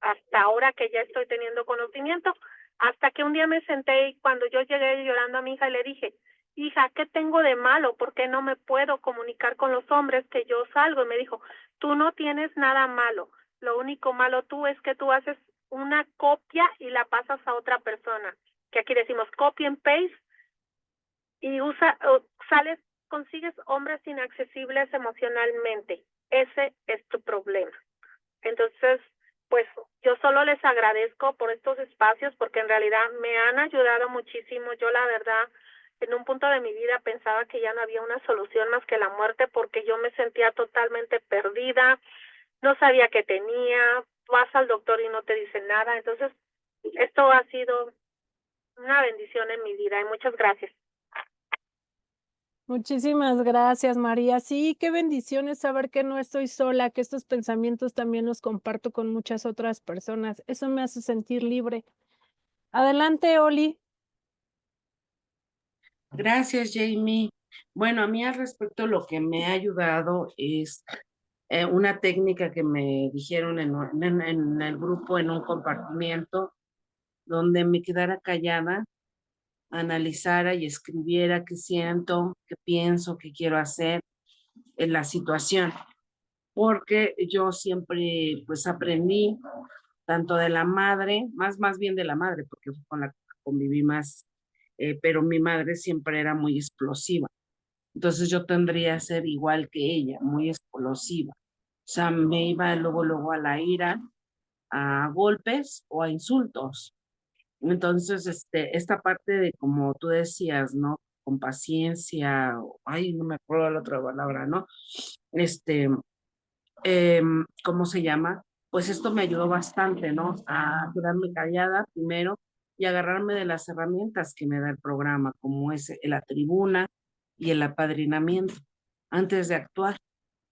Hasta ahora que ya estoy teniendo conocimiento, hasta que un día me senté y cuando yo llegué llorando a mi hija y le dije, hija, ¿qué tengo de malo? ¿Por qué no me puedo comunicar con los hombres que yo salgo? Y me dijo, tú no tienes nada malo. Lo único malo tú es que tú haces una copia y la pasas a otra persona. Que aquí decimos copy and paste y sales, consigues hombres inaccesibles emocionalmente. Ese es tu problema. Entonces, pues yo solo les agradezco por estos espacios porque en realidad me han ayudado muchísimo. Yo la verdad, en un punto de mi vida pensaba que ya no había una solución más que la muerte porque yo me sentía totalmente perdida, no sabía qué tenía, vas al doctor y no te dicen nada. Entonces, esto ha sido una bendición en mi vida y muchas gracias. Muchísimas gracias, María. Sí, qué bendición es saber que no estoy sola, que estos pensamientos también los comparto con muchas otras personas. Eso me hace sentir libre. Adelante, Oli. Gracias, Jamie. Bueno, a mí al respecto lo que me ha ayudado es una técnica que me dijeron en el grupo, en un compartimiento, donde me quedara callada, analizara y escribiera qué siento, qué pienso, qué quiero hacer en la situación. Porque yo siempre pues aprendí tanto de la madre, más bien de la madre, porque fue con la que conviví más, pero mi madre siempre era muy explosiva. Entonces yo tendría que ser igual que ella, muy explosiva. O sea, me iba luego a la ira, a golpes o a insultos. Entonces, esta parte de como tú decías, ¿no? Con paciencia, ay, no me acuerdo la otra palabra, ¿no? ¿Cómo se llama? Pues esto me ayudó bastante, ¿no? A quedarme callada primero y agarrarme de las herramientas que me da el programa, como es la tribuna y el apadrinamiento, antes de actuar,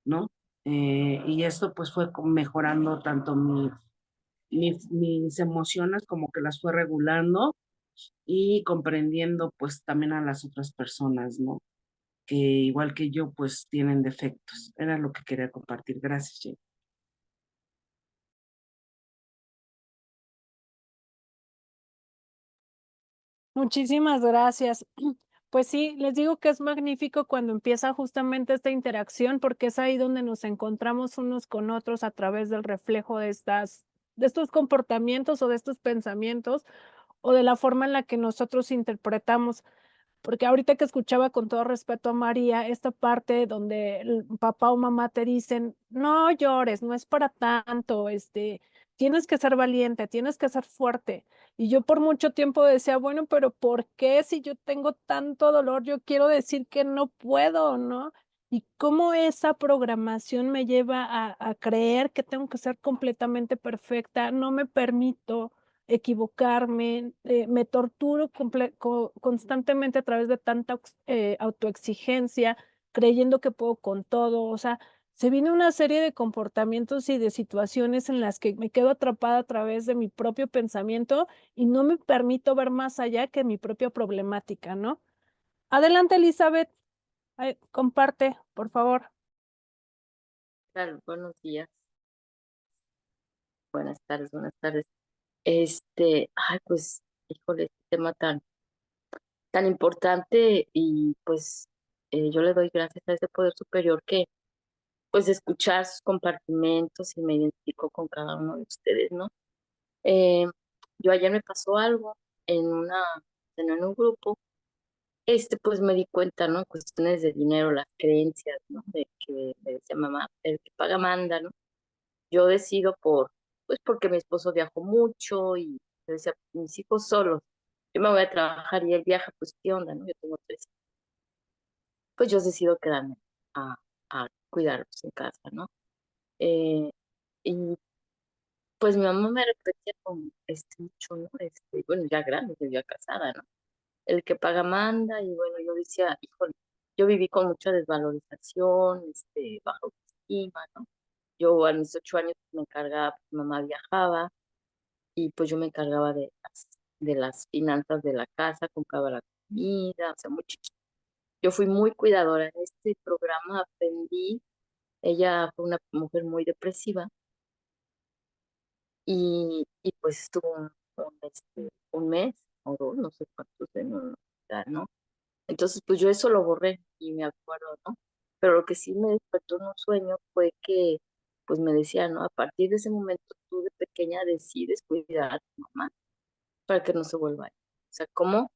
¿no? Y esto pues fue mejorando tanto mis emociones como que las fue regulando y comprendiendo pues también a las otras personas, ¿no? Que igual que yo pues tienen defectos. Era lo que quería compartir. Gracias, Jane. Muchísimas gracias. Pues sí, les digo que es magnífico cuando empieza justamente esta interacción, porque es ahí donde nos encontramos unos con otros a través del reflejo de estos comportamientos o de estos pensamientos o de la forma en la que nosotros interpretamos. Porque ahorita que escuchaba con todo respeto a María, esta parte donde el papá o mamá te dicen, no llores, no es para tanto, tienes que ser valiente, tienes que ser fuerte. Y yo por mucho tiempo decía, bueno, pero ¿por qué si yo tengo tanto dolor, yo quiero decir que no puedo, ¿no? Y cómo esa programación me lleva a creer que tengo que ser completamente perfecta, no me permito equivocarme, me torturo constantemente a través de tanta autoexigencia, creyendo que puedo con todo. O sea, se viene una serie de comportamientos y de situaciones en las que me quedo atrapada a través de mi propio pensamiento y no me permito ver más allá que mi propia problemática, ¿no? Adelante, Elizabeth, comparte, por favor. Claro, buenos días, buenas tardes, buenas tardes. Ay, pues, híjole, este tema tan importante y pues yo le doy gracias a ese poder superior que pues escuchar sus compartimentos y me identifico con cada uno de ustedes, ¿no? Eh, yo ayer me pasó algo en un grupo, pues me di cuenta, ¿no? Cuestiones de dinero, las creencias, ¿no? De que me decía mamá, el que paga manda, ¿no? Yo decido pues porque mi esposo viajó mucho y yo decía, mis hijos solos, yo me voy a trabajar y él viaja, pues qué onda, ¿no? Yo tengo 3 hijos. pues yo decido quedarme a, a cuidarlos en casa, ¿no? Eh, y pues mi mamá me repetía con mucho, ¿no? Bueno, ya grande, ya casada, ¿no? El que paga manda, y bueno, yo decía, híjole, yo viví con mucha desvalorización, baja autoestima, ¿no? Yo a mis 8 años me encargaba, mi mamá viajaba, y pues yo me encargaba de las finanzas de la casa, compraba la comida, o sea, muy chiquita. Yo fui muy cuidadora. En este programa aprendí, ella fue una mujer muy depresiva, y pues estuvo un mes o dos, no sé cuántos en un hospital, ¿no? Entonces, pues yo eso lo borré y me acuerdo, ¿no? Pero lo que sí me despertó en un sueño fue que, pues me decía, ¿no? A partir de ese momento tú de pequeña decides cuidar a tu mamá para que no se vuelva a ir. O sea, como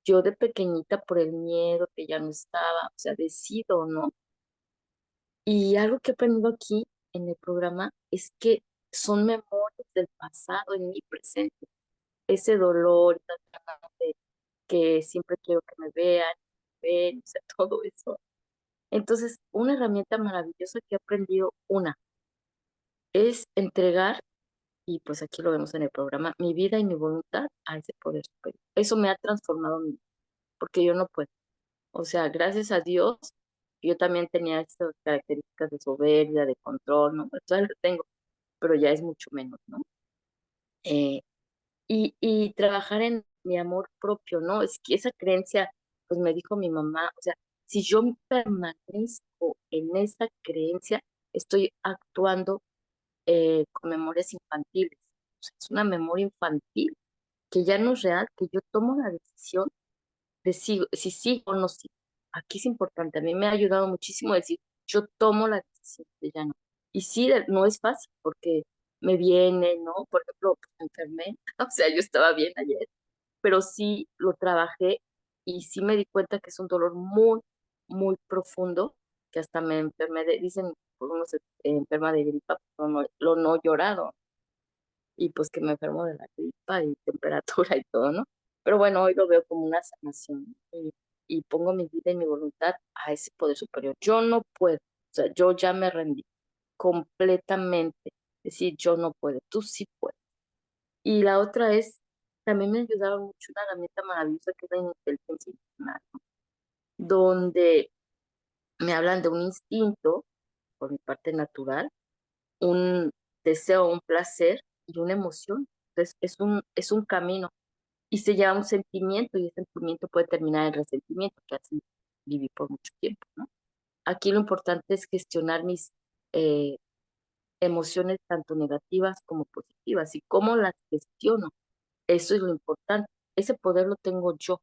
yo de pequeñita por el miedo que ya no estaba, o sea, decido, ¿no? Y algo que he aprendido aquí en el programa es que son memorias del pasado en mi presente. Ese dolor, esa ganas de que siempre quiero que me vean, ven, o sea, todo eso. Entonces, una herramienta maravillosa que he aprendido, una, es entregar, y pues aquí lo vemos en el programa, mi vida y mi voluntad a ese poder superior. Eso me ha transformado mi vida, porque yo no puedo. O sea, gracias a Dios, yo también tenía estas características de soberbia, de control, ¿no? Pues todavía lo tengo, pero ya es mucho menos, ¿no? Eh, y trabajar en mi amor propio, ¿no? Es que esa creencia, pues me dijo mi mamá, o sea, si yo permanezco en esa creencia, estoy actuando con memorias infantiles. O sea, es una memoria infantil que ya no es real, que yo tomo la decisión de si sí o no sí. Aquí es importante, a mí me ha ayudado muchísimo decir, yo tomo la decisión de ya no. Y sí, no es fácil porque me viene, ¿no? Por ejemplo, pues, me enfermé, o sea, yo estaba bien ayer, pero sí lo trabajé y sí me di cuenta que es un dolor muy, muy profundo, que hasta me enfermé dicen, por uno se enferma de gripa, pero no, lo no llorado, y pues que me enfermo de la gripa y temperatura y todo, ¿no? Pero bueno, hoy lo veo como una sanación y pongo mi vida y mi voluntad a ese poder superior. Yo no puedo, o sea, yo ya me rendí completamente. Decir, yo no puedo, tú sí puedes. Y la otra es, también me ayudaba mucho una herramienta maravillosa que es la inteligencia emocional, ¿no? Donde me hablan de un instinto, por mi parte natural, un deseo, un placer y una emoción. Entonces, es un camino y se llama un sentimiento y ese sentimiento puede terminar en resentimiento, que así viví por mucho tiempo, ¿no? Aquí lo importante es gestionar mis eh, emociones tanto negativas como positivas y cómo las gestiono. Eso es lo importante. Ese poder lo tengo yo.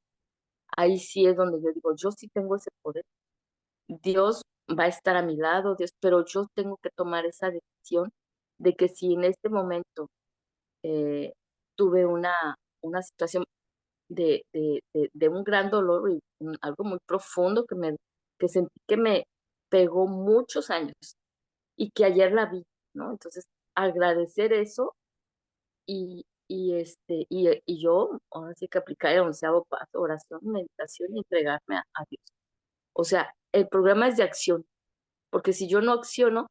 Ahí sí es donde yo digo, yo sí tengo ese poder. Dios va a estar a mi lado, Dios, pero yo tengo que tomar esa decisión de que si en este momento eh, tuve una situación de un gran dolor y algo muy profundo que sentí que me pegó muchos años y que ayer la vi, ¿no? Entonces, agradecer eso y yo, ahora sí que aplicar el 11.º paso, oración, meditación y entregarme a Dios. O sea, el programa es de acción, porque si yo no acciono,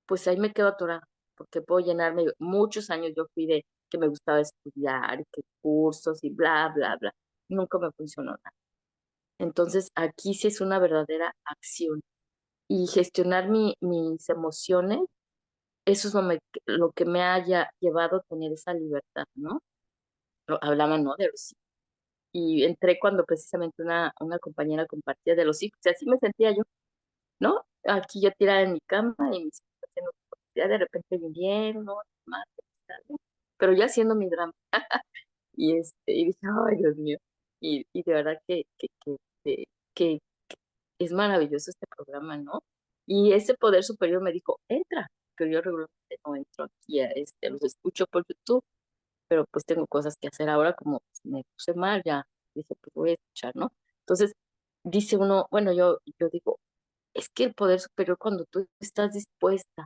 pues ahí me quedo atorada, porque puedo llenarme, muchos años yo fui de que me gustaba estudiar y que cursos y bla, bla, bla. Nunca me funcionó nada. Entonces, aquí sí es una verdadera acción. Y gestionar mis emociones, eso es lo que me haya llevado a tener esa libertad, ¿no? Hablaban, ¿no? De los hijos. Y entré cuando precisamente una compañera compartía de los hijos, y así me sentía yo, ¿no? Aquí yo tirada en mi cama y mis hijos haciendo cosas. Ya de repente vinieron, ¿no? Mamá, ¿no? Pero ya haciendo mi drama. Y dije, ay, Dios mío. Y de verdad que es maravilloso este programa, ¿no? Y ese poder superior me dijo, entra, que yo regularmente no entro aquí, los escucho por YouTube, pero pues tengo cosas que hacer ahora, como pues, me puse mal, ya dije, pues voy a escuchar, ¿no? Entonces, dice uno, bueno, yo digo, es que el poder superior, cuando tú estás dispuesta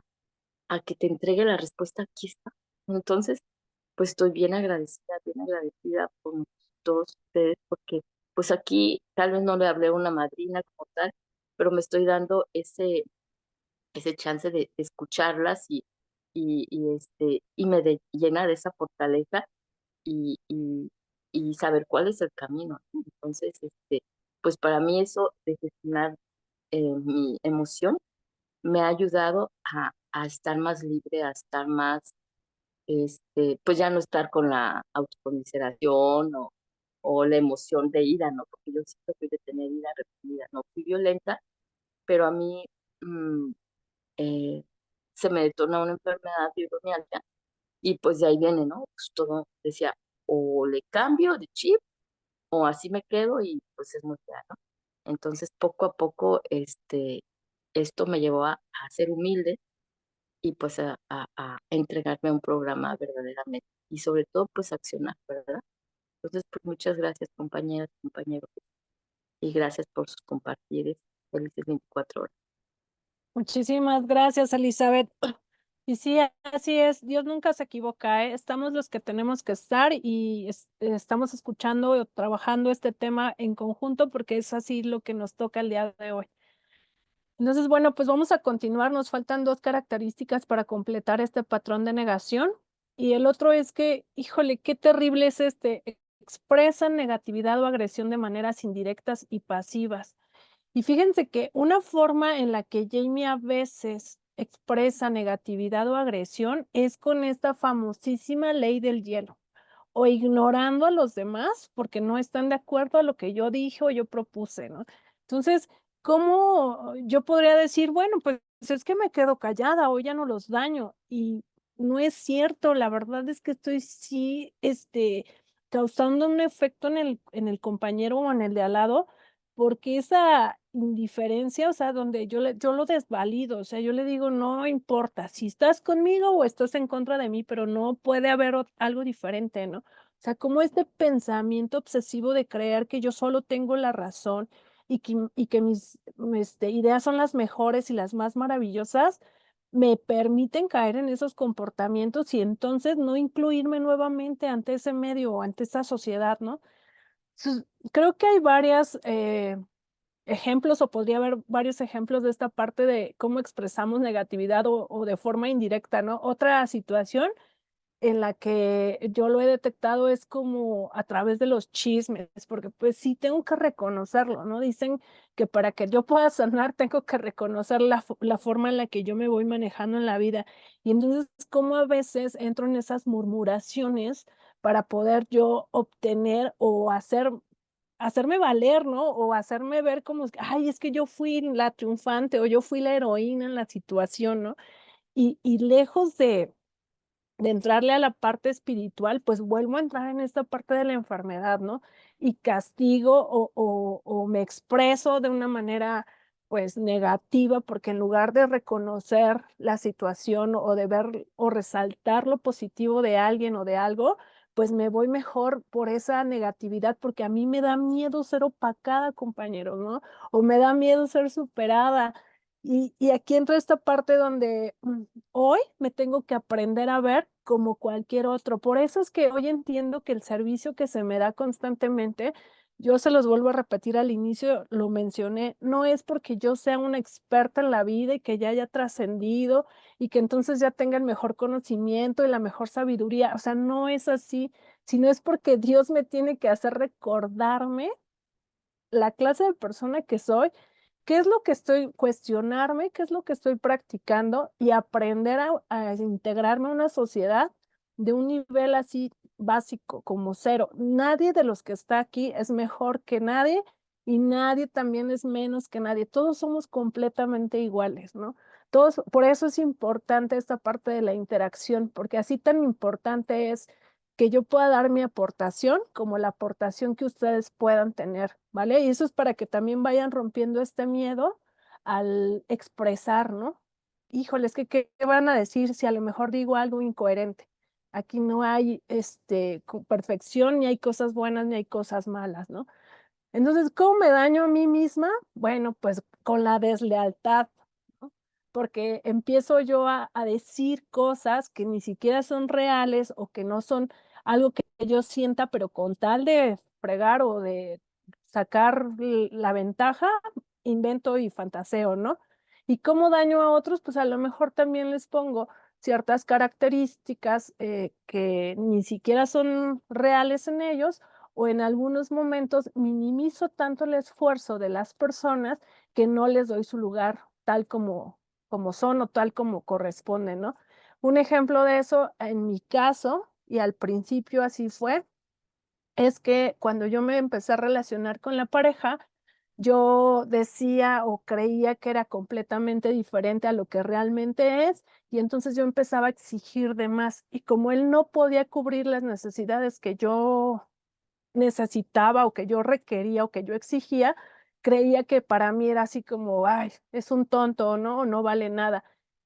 a que te entregue la respuesta, aquí está. Entonces, pues estoy bien agradecida por todos ustedes, porque pues aquí tal vez no le hablé a una madrina como tal, pero me estoy dando ese chance de escucharlas y me llena de esa fortaleza y, y, y saber cuál es el camino, ¿no? Entonces, pues para mí eso de gestionar mi emoción me ha ayudado a estar más libre, a estar más, pues ya no estar con la autocomiseración o la emoción de ira, ¿no? Porque yo siempre fui de tener ira reprimida, no fui violenta, pero a mí mm, eh, se me detona una enfermedad fibromialgia y pues de ahí viene, ¿no? Pues todo decía, o le cambio de chip o así me quedo y pues es muy fea, ¿no? Entonces poco a poco esto me llevó a ser humilde y pues a entregarme a un programa verdaderamente y sobre todo pues accionar, ¿verdad? Entonces pues muchas gracias compañeras, compañeros y gracias por sus compartires. Felices 24 horas. Muchísimas gracias, Elizabeth. Y sí, así es, Dios nunca se equivoca, ¿eh? Estamos los que tenemos que estar y estamos escuchando o trabajando este tema en conjunto porque es así lo que nos toca el día de hoy. Entonces, bueno, pues vamos a continuar. Nos faltan 2 características para completar este patrón de negación. Y el otro es que, híjole, qué terrible es expresan negatividad o agresión de maneras indirectas y pasivas. Y fíjense que una forma en la que Jamie a veces expresa negatividad o agresión es con esta famosísima ley del hielo, o ignorando a los demás porque no están de acuerdo a lo que yo dije o yo propuse, ¿no? Entonces, ¿cómo yo podría decir, bueno, pues es que me quedo callada o ya no los daño? Y no es cierto, la verdad es que estoy sí, causando un efecto en el compañero o en el de al lado, porque esa indiferencia, o sea, donde yo lo desvalido, o sea, yo le digo: "No importa si estás conmigo o estás en contra de mí, pero no puede haber algo diferente", ¿no? O sea, como este pensamiento obsesivo de creer que yo solo tengo la razón y que mis, ideas son las mejores y las más maravillosas, me permiten caer en esos comportamientos y entonces no incluirme nuevamente ante ese medio o ante esa sociedad, ¿no? Entonces, creo que hay varias, ejemplos, o podría haber varios ejemplos de esta parte de cómo expresamos negatividad o de forma indirecta, ¿no? Otra situación en la que yo lo he detectado es como a través de los chismes, porque, pues, sí tengo que reconocerlo, ¿no? Dicen que para que yo pueda sanar tengo que reconocer la forma en la que yo me voy manejando en la vida. Y entonces, cómo a veces entro en esas murmuraciones para poder yo obtener o hacerme valer, ¿no? O hacerme ver como, ay, es que yo fui la triunfante o yo fui la heroína en la situación, ¿no? Y lejos de entrarle a la parte espiritual, pues vuelvo a entrar en esta parte de la enfermedad, ¿no? Y castigo o me expreso de una manera, pues, negativa, porque en lugar de reconocer la situación o de ver o resaltar lo positivo de alguien o de algo, pues me voy mejor por esa negatividad, porque a mí me da miedo ser opacada, compañeros, ¿no? O me da miedo ser superada. Y aquí entra esta parte donde, hoy me tengo que aprender a ver como cualquier otro. Por eso es que hoy entiendo que el servicio que se me da constantemente, yo se los vuelvo a repetir al inicio, lo mencioné, no es porque yo sea una experta en la vida y que ya haya trascendido y que entonces ya tenga el mejor conocimiento y la mejor sabiduría, o sea, no es así, sino es porque Dios me tiene que hacer recordarme la clase de persona que soy, qué es lo que estoy cuestionarme, qué es lo que estoy practicando y aprender a integrarme a una sociedad de un nivel así básico, como cero. Nadie de los que está aquí es mejor que nadie y nadie también es menos que nadie. Todos somos completamente iguales, ¿no? Todos, por eso es importante esta parte de la interacción, porque así tan importante es que yo pueda dar mi aportación como la aportación que ustedes puedan tener, ¿vale? Y eso es para que también vayan rompiendo este miedo al expresar, ¿no? Híjole, es que, ¿qué van a decir si a lo mejor digo algo incoherente? Aquí no hay, perfección, ni hay cosas buenas, ni hay cosas malas, ¿no? Entonces, ¿cómo me daño a mí misma? Bueno, pues con la deslealtad, ¿no? Porque empiezo yo a decir cosas que ni siquiera son reales o que no son algo que yo sienta, pero con tal de fregar o de sacar la ventaja, invento y fantaseo, ¿no? ¿Y cómo daño a otros? Pues a lo mejor también les pongo ciertas características que ni siquiera son reales en ellos, o en algunos momentos minimizo tanto el esfuerzo de las personas que no les doy su lugar tal como son o tal como corresponde, ¿no? Un ejemplo de eso, en mi caso, y al principio así fue, es que cuando yo me empecé a relacionar con la pareja, yo decía o creía que era completamente diferente a lo que realmente es, y entonces yo empezaba a exigir de más. Y como él no podía cubrir las necesidades que yo necesitaba o que yo requería o que yo exigía, creía que para mí era así como, ay, es un tonto, ¿no? No vale nada.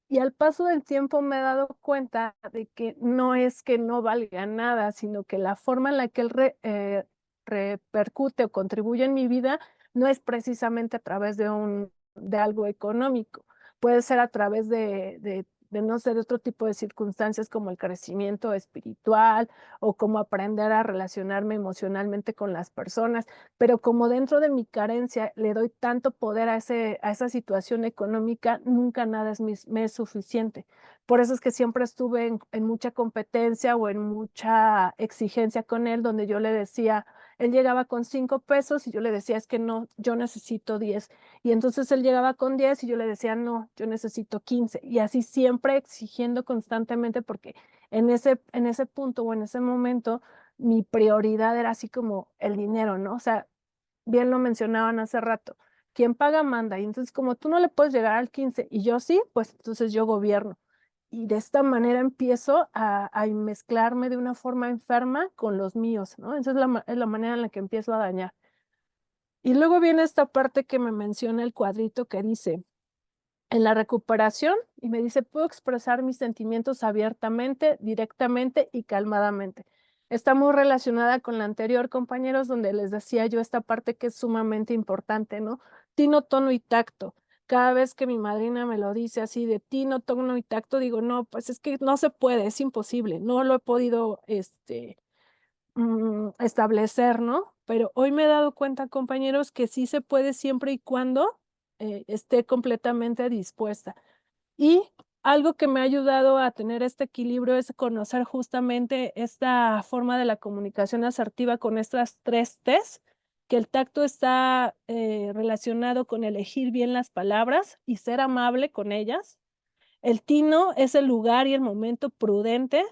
Y al paso del tiempo me he dado cuenta de que no es que no valga nada, sino que la forma en la que él repercute o contribuye en mi vida no es precisamente a través de algo económico. Puede ser a través de no sé, de otro tipo de circunstancias como el crecimiento espiritual, o cómo aprender a relacionarme emocionalmente con las personas, pero como dentro de mi carencia le doy tanto poder a esa situación económica, nunca nada me es suficiente. Por eso es que siempre estuve en mucha competencia o en mucha exigencia con él, donde yo le decía, él llegaba con 5 pesos y yo le decía, es que no, yo necesito 10. Y entonces él llegaba con 10 y yo le decía, no, yo necesito 15. Y así siempre exigiendo constantemente porque en ese punto o en ese momento, mi prioridad era así como el dinero, ¿no? O sea, bien lo mencionaban hace rato, quien paga manda. Y entonces, como tú no le puedes llegar al 15 y yo sí, pues entonces yo gobierno. Y de esta manera empiezo a mezclarme de una forma enferma con los míos, ¿no? Esa es la manera en la que empiezo a dañar. Y luego viene esta parte que me menciona el cuadrito que dice, en la recuperación, y me dice, puedo expresar mis sentimientos abiertamente, directamente y calmadamente. Está muy relacionada con la anterior, compañeros, donde les decía yo esta parte que es sumamente importante, ¿no? Tino, tono y tacto. Cada vez que mi madrina me lo dice así de tino, tono y tacto, digo, no, pues es que no se puede, es imposible, no lo he podido, establecer, ¿no? Pero hoy me he dado cuenta, compañeros, que sí se puede siempre y cuando esté completamente dispuesta. Y algo que me ha ayudado a tener este equilibrio es conocer justamente esta forma de la comunicación asertiva con estas 3 Ts, que el tacto está relacionado con elegir bien las palabras y ser amable con ellas. El tino es el lugar y el momento prudente,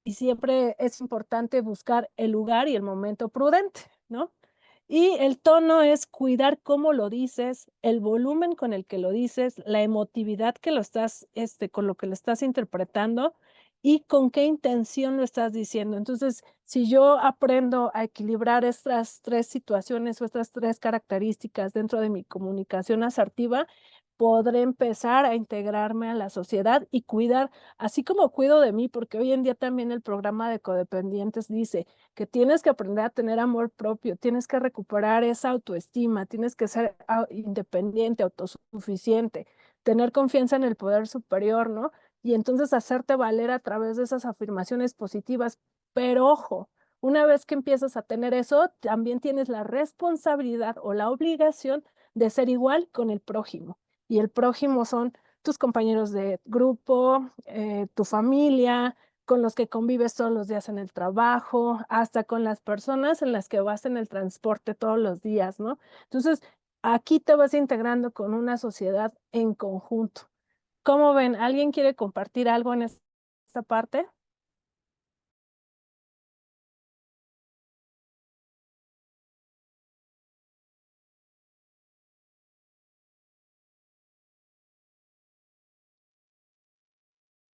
y siempre es importante buscar el lugar y el momento prudente, ¿no? Y el tono es cuidar cómo lo dices, el volumen con el que lo dices, la emotividad que lo estás, con lo que lo estás interpretando y con qué intención lo estás diciendo. Entonces, si yo aprendo a equilibrar estas 3 situaciones o estas 3 características dentro de mi comunicación asertiva, podré empezar a integrarme a la sociedad y cuidar, así como cuido de mí, porque hoy en día también el programa de codependientes dice que tienes que aprender a tener amor propio, tienes que recuperar esa autoestima, tienes que ser independiente, autosuficiente, tener confianza en el poder superior, ¿no? Y entonces hacerte valer a través de esas afirmaciones positivas. Pero ojo, una vez que empiezas a tener eso, también tienes la responsabilidad o la obligación de ser igual con el prójimo. Y el prójimo son tus compañeros de grupo, tu familia, con los que convives todos los días en el trabajo, hasta con las personas en las que vas en el transporte todos los días, ¿no? Entonces, aquí te vas integrando con una sociedad en conjunto. ¿Cómo ven? ¿Alguien quiere compartir algo en esta parte?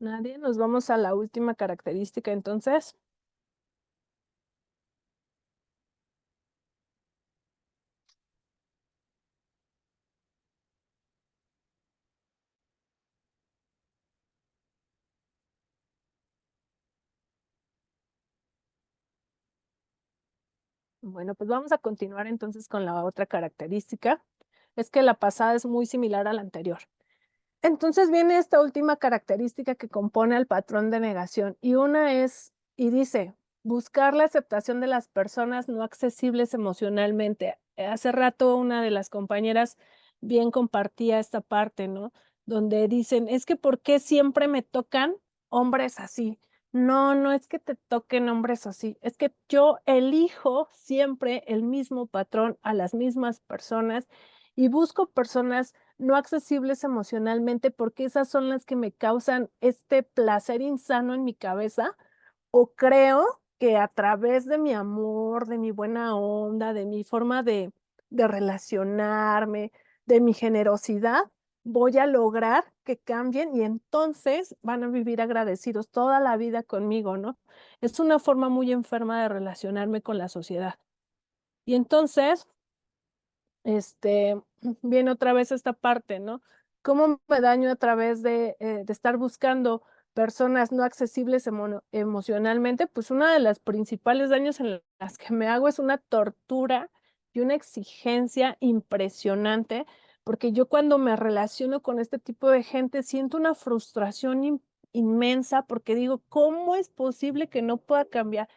Nadie. Nos vamos a la última característica entonces. Bueno, pues vamos a continuar entonces con la otra característica. Es que la pasada es muy similar a la anterior. Entonces viene esta última característica que compone al patrón de negación y una es, y dice, buscar la aceptación de las personas no accesibles emocionalmente. hace rato una de las compañeras bien compartía esta parte, ¿no? Donde dicen, es que ¿por qué siempre me tocan hombres así? No, no es que te toquen hombres así, es que yo elijo siempre el mismo patrón a las mismas personas y busco personas no accesibles emocionalmente porque esas son las que me causan este placer insano en mi cabeza o creo que a través de mi amor, de mi buena onda, de mi forma de relacionarme, de mi generosidad, voy a lograr que cambien y entonces van a vivir agradecidos toda la vida conmigo, ¿no? Es una forma muy enferma de relacionarme con la sociedad. Y entonces, viene otra vez esta parte, ¿no? ¿Cómo me daño a través de estar buscando personas no accesibles emocionalmente? Pues una de las principales daños en las que me hago es una tortura y una exigencia impresionante, porque yo cuando me relaciono con este tipo de gente siento una frustración inmensa porque digo, ¿cómo es posible que no pueda cambiar?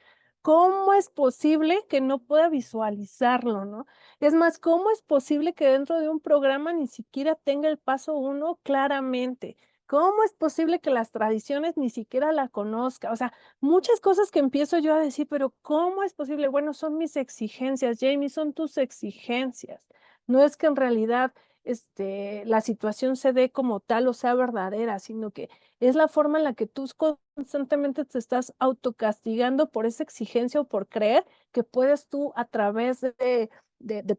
¿Cómo es posible que no pueda visualizarlo, no? Es más, ¿cómo es posible que dentro de un programa ni siquiera tenga el paso uno claramente? ¿Cómo es posible que las tradiciones ni siquiera la conozca? O sea, muchas cosas que empiezo yo a decir, pero ¿cómo es posible? Bueno, son mis exigencias, Jamie, son tus exigencias. No es que en realidad la situación se dé como tal o sea verdadera, sino que es la forma en la que tú constantemente te estás autocastigando por esa exigencia o por creer que puedes tú a través de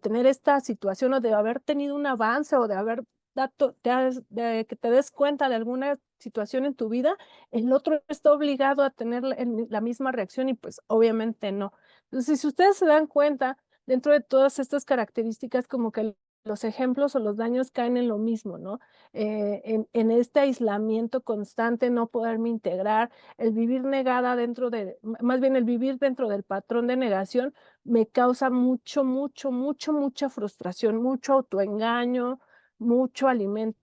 tener esta situación o de haber tenido un avance o de haber de que te des cuenta de alguna situación en tu vida, el otro está obligado a tener la misma reacción y pues obviamente no. Entonces, si ustedes se dan cuenta, dentro de todas estas características, como que los ejemplos o los daños caen en lo mismo, ¿no? En este aislamiento constante, no poderme integrar, el vivir negada dentro más bien el vivir dentro del patrón de negación, me causa mucha frustración, mucho autoengaño, mucho alimento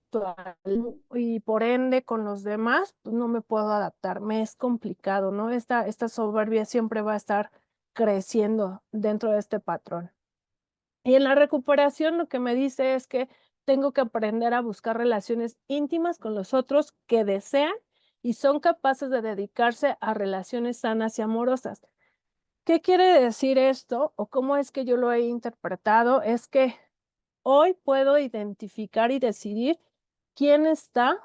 y por ende con los demás, pues no me puedo adaptar, me es complicado, ¿no? Esta soberbia siempre va a estar creciendo dentro de este patrón. Y en la recuperación lo que me dice es que tengo que aprender a buscar relaciones íntimas con los otros que desean y son capaces de dedicarse a relaciones sanas y amorosas. ¿Qué quiere decir esto o cómo es que yo lo he interpretado? Es que hoy puedo identificar y decidir quién está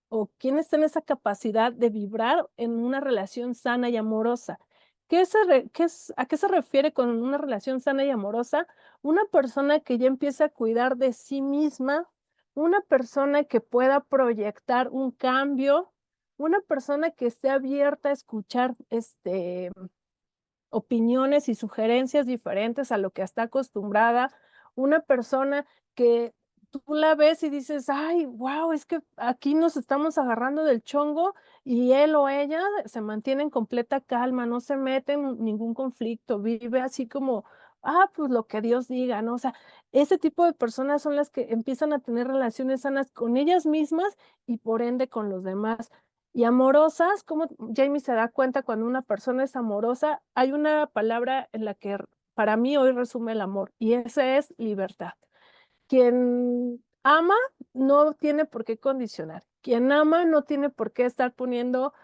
o quién está en esa capacidad de vibrar en una relación sana y amorosa. ¿A qué se refiere con una relación sana y amorosa? Una persona que ya empieza a cuidar de sí misma, una persona que pueda proyectar un cambio, una persona que esté abierta a escuchar opiniones y sugerencias diferentes a lo que está acostumbrada, una persona que tú la ves y dices, ay, wow, es que aquí nos estamos agarrando del chongo y él o ella se mantiene en completa calma, no se mete en ningún conflicto, vive así como, pues lo que Dios diga, ¿no? O sea, ese tipo de personas son las que empiezan a tener relaciones sanas con ellas mismas y por ende con los demás. Y amorosas, como Jamie se da cuenta cuando una persona es amorosa, hay una palabra en la que para mí hoy resume el amor y esa es libertad. Quien ama no tiene por qué condicionar. Quien ama no tiene por qué estar poniendo,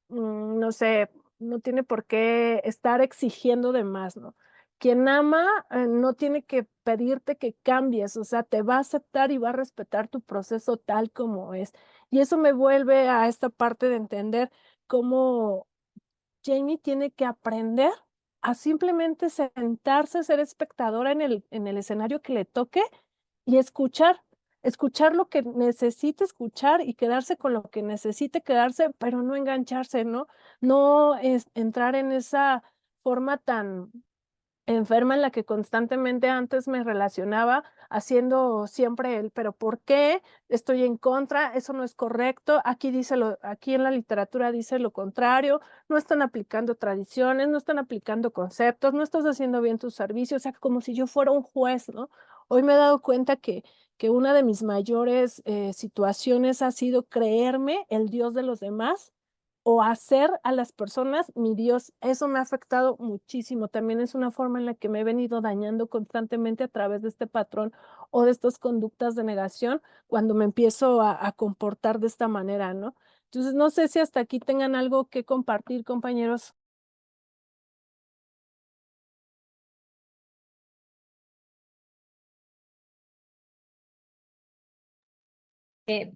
no sé, no tiene por qué estar exigiendo de más, ¿no? Quien ama no tiene que pedirte que cambies, o sea, te va a aceptar y va a respetar tu proceso tal como es. Y eso me vuelve a esta parte de entender cómo Jamie tiene que aprender a simplemente sentarse, ser espectadora en el escenario que le toque y escuchar lo que necesite escuchar y quedarse con lo que necesite quedarse, pero no engancharse, ¿no? No es entrar en esa forma tan enferma en la que constantemente antes me relacionaba haciendo siempre el, pero ¿por qué? Estoy en contra, eso no es correcto, aquí en la literatura dice lo contrario, no están aplicando tradiciones, no están aplicando conceptos, no estás haciendo bien tu servicio, o sea, como si yo fuera un juez, ¿no? Hoy me he dado cuenta que una de mis mayores situaciones ha sido creerme el Dios de los demás o hacer a las personas mi Dios. Eso me ha afectado muchísimo. También es una forma en la que me he venido dañando constantemente a través de este patrón o de estas conductas de negación cuando me empiezo a comportar de esta manera, ¿no? Entonces, no sé si hasta aquí tengan algo que compartir, compañeros.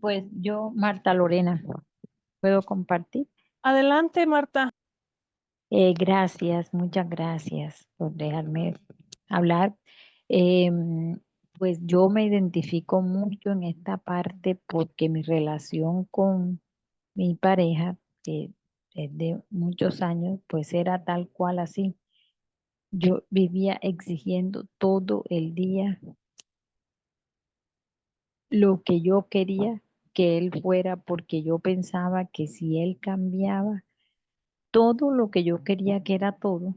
Pues yo, Marta Lorena, ¿puedo compartir? Adelante, Marta. Gracias, muchas gracias por dejarme hablar. Em, pues yo me identifico mucho en esta parte porque mi relación con mi pareja, que es de muchos años, pues era tal cual así. Yo vivía exigiendo todo el día lo que yo quería que él fuera, porque yo pensaba que si él cambiaba todo lo que yo quería que era todo,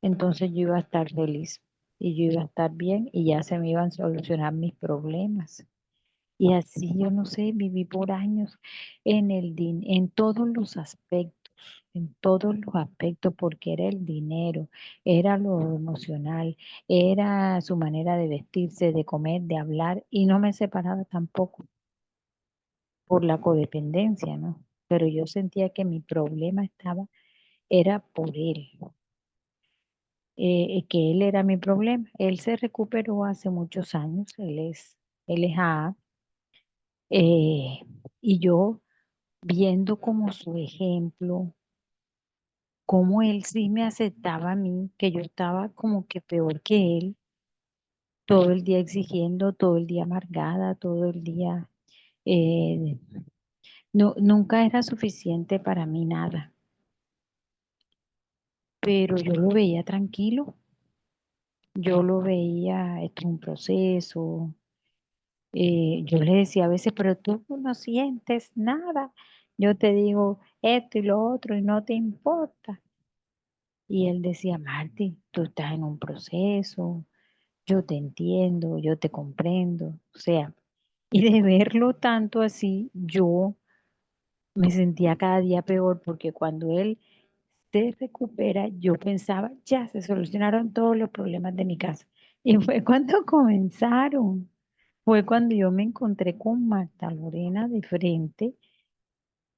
entonces yo iba a estar feliz y yo iba a estar bien y ya se me iban a solucionar mis problemas. Y así yo no sé, viví por años en todos los aspectos, en todos los aspectos, porque era el dinero, era lo emocional, era su manera de vestirse, de comer, de hablar, y no me separaba tampoco por la codependencia, ¿no? Pero yo sentía que mi problema era por él, que él era mi problema. Él se recuperó hace muchos años, él es AA, y yo viendo como su ejemplo, cómo él sí me aceptaba a mí, que yo estaba como que peor que él, todo el día exigiendo, todo el día amargada, todo el día, eh, no, nunca era suficiente para mí nada, pero yo lo veía tranquilo, yo lo veía, esto es un proceso, yo le decía a veces, pero tú no sientes nada, yo te digo esto y lo otro y no te importa. Y él decía, Marti, tú estás en un proceso, yo te entiendo, yo te comprendo. O sea, y de verlo tanto así, yo me sentía cada día peor porque cuando él se recupera, yo pensaba, ya se solucionaron todos los problemas de mi casa. Y fue cuando comenzaron, fue cuando yo me encontré con Marta Lorena de frente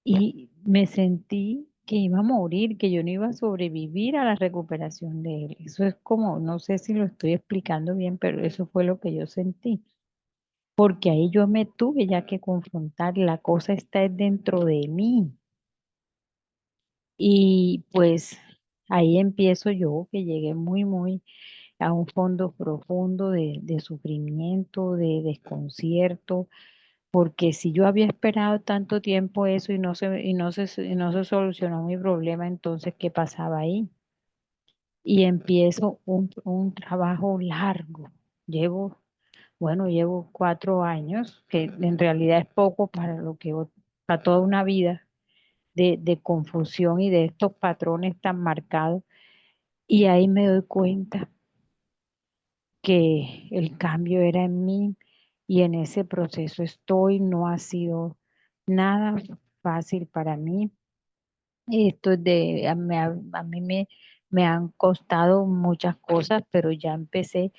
y me sentí que iba a morir, que yo no iba a sobrevivir a la recuperación de él. Eso es como, no sé si lo estoy explicando bien, pero eso fue lo que yo sentí. Porque ahí yo me tuve ya que confrontar, la cosa está dentro de mí. Y pues ahí empiezo yo, que llegué muy a un fondo profundo de sufrimiento, de desconcierto, porque si yo había esperado tanto tiempo eso y no se solucionó mi problema, entonces, ¿qué pasaba ahí? Y empiezo un trabajo largo. Llevo 4 años, que en realidad es poco para para toda una vida de confusión y de estos patrones tan marcados. Y ahí me doy cuenta que el cambio era en mí y en ese proceso estoy. No ha sido nada fácil para mí. Esto es a mí me han costado muchas cosas, pero ya empecé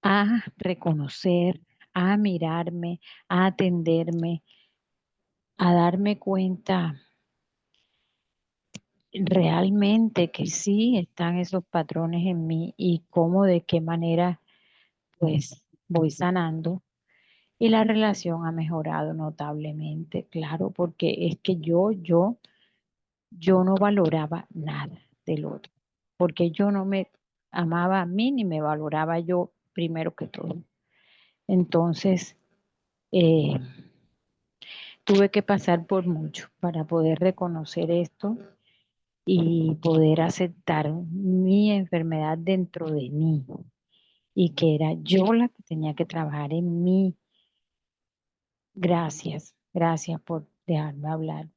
a reconocer, a mirarme, a atenderme, a darme cuenta realmente que sí están esos patrones en mí y cómo, de qué manera, pues voy sanando. Y la relación ha mejorado notablemente, claro, porque es que yo no valoraba nada del otro, porque yo no me amaba a mí ni me valoraba yo primero que todo. Entonces, eh, tuve que pasar por mucho para poder reconocer esto y poder aceptar mi enfermedad dentro de mí y que era yo la que tenía que trabajar en mí. Gracias, gracias por dejarme hablar.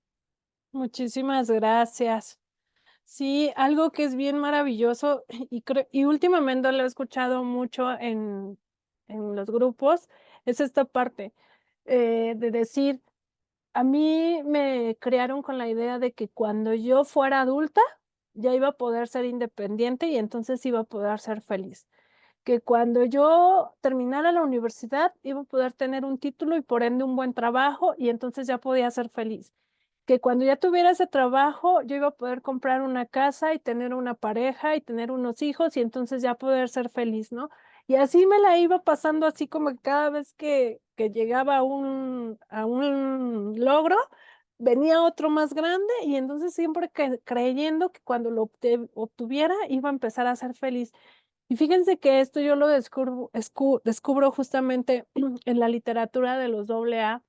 Muchísimas gracias. Sí, algo que es bien maravilloso y últimamente lo he escuchado mucho en los grupos, es esta parte de decir, a mí me criaron con la idea de que cuando yo fuera adulta, ya iba a poder ser independiente y entonces iba a poder ser feliz. Que cuando yo terminara la universidad iba a poder tener un título y por ende un buen trabajo y entonces ya podía ser feliz. Que cuando ya tuviera ese trabajo yo iba a poder comprar una casa y tener una pareja y tener unos hijos y entonces ya poder ser feliz, ¿no? Y así me la iba pasando así como que cada vez que llegaba a un logro, venía otro más grande y entonces siempre creyendo que cuando lo obtuviera iba a empezar a ser feliz. Y fíjense que esto yo lo descubro justamente en la literatura de los AA,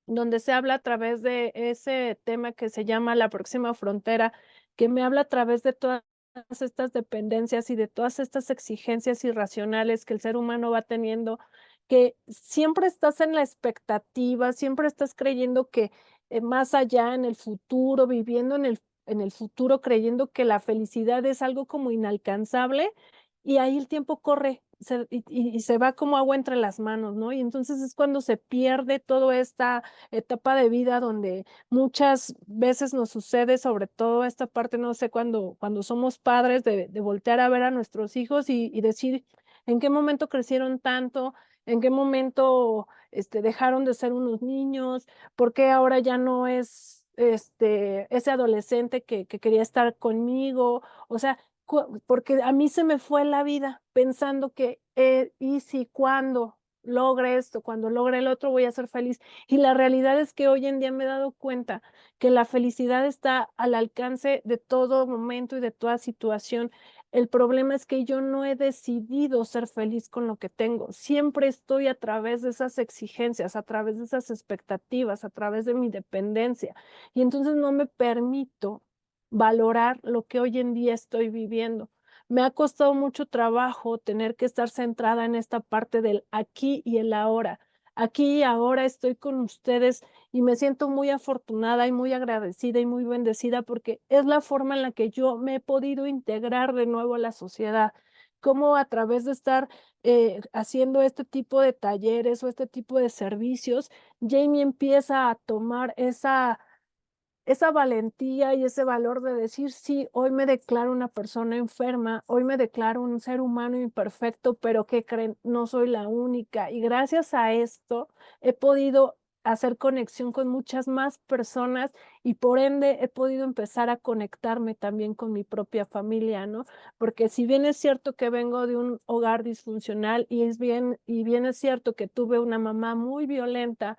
donde se habla a través de ese tema que se llama La próxima frontera, que me habla a través de todas estas dependencias y de todas estas exigencias irracionales que el ser humano va teniendo, que siempre estás en la expectativa, siempre estás creyendo que más allá en el futuro, viviendo en el futuro, creyendo que la felicidad es algo como inalcanzable y ahí el tiempo corre y se va como agua entre las manos, ¿no? Y entonces es cuando se pierde toda esta etapa de vida donde muchas veces nos sucede, sobre todo esta parte, no sé, cuando somos padres, de voltear a ver a nuestros hijos y decir en qué momento crecieron tanto, en qué momento dejaron de ser unos niños, por qué ahora ya no es ese adolescente que quería estar conmigo, o sea, porque a mí se me fue la vida pensando que, y si cuando logre esto, cuando logre el otro, voy a ser feliz. Y la realidad es que hoy en día me he dado cuenta que la felicidad está al alcance de todo momento y de toda situación. El problema es que yo no he decidido ser feliz con lo que tengo. Siempre estoy a través de esas exigencias, a través de esas expectativas, a través de mi dependencia. Y entonces no me permito valorar lo que hoy en día estoy viviendo. Me ha costado mucho trabajo tener que estar centrada en esta parte del aquí y el ahora. Aquí y ahora estoy con ustedes y me siento muy afortunada y muy agradecida y muy bendecida porque es la forma en la que yo me he podido integrar de nuevo a la sociedad. Como a través de estar haciendo este tipo de talleres o este tipo de servicios, Jamie empieza a tomar esa valentía y ese valor de decir: "Sí, hoy me declaro una persona enferma, hoy me declaro un ser humano imperfecto, pero ¿qué creen? No soy la única". Y gracias a esto he podido hacer conexión con muchas más personas y por ende he podido empezar a conectarme también con mi propia familia, ¿no? Porque si bien es cierto que vengo de un hogar disfuncional y bien es cierto que tuve una mamá muy violenta,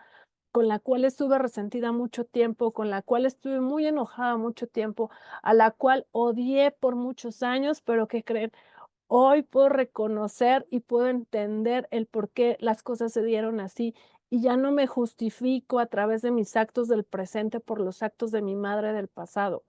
con la cual estuve resentida mucho tiempo, con la cual estuve muy enojada mucho tiempo, a la cual odié por muchos años, pero ¿qué creen? Hoy puedo reconocer y puedo entender el por qué las cosas se dieron así, y ya no me justifico a través de mis actos del presente por los actos de mi madre del pasado.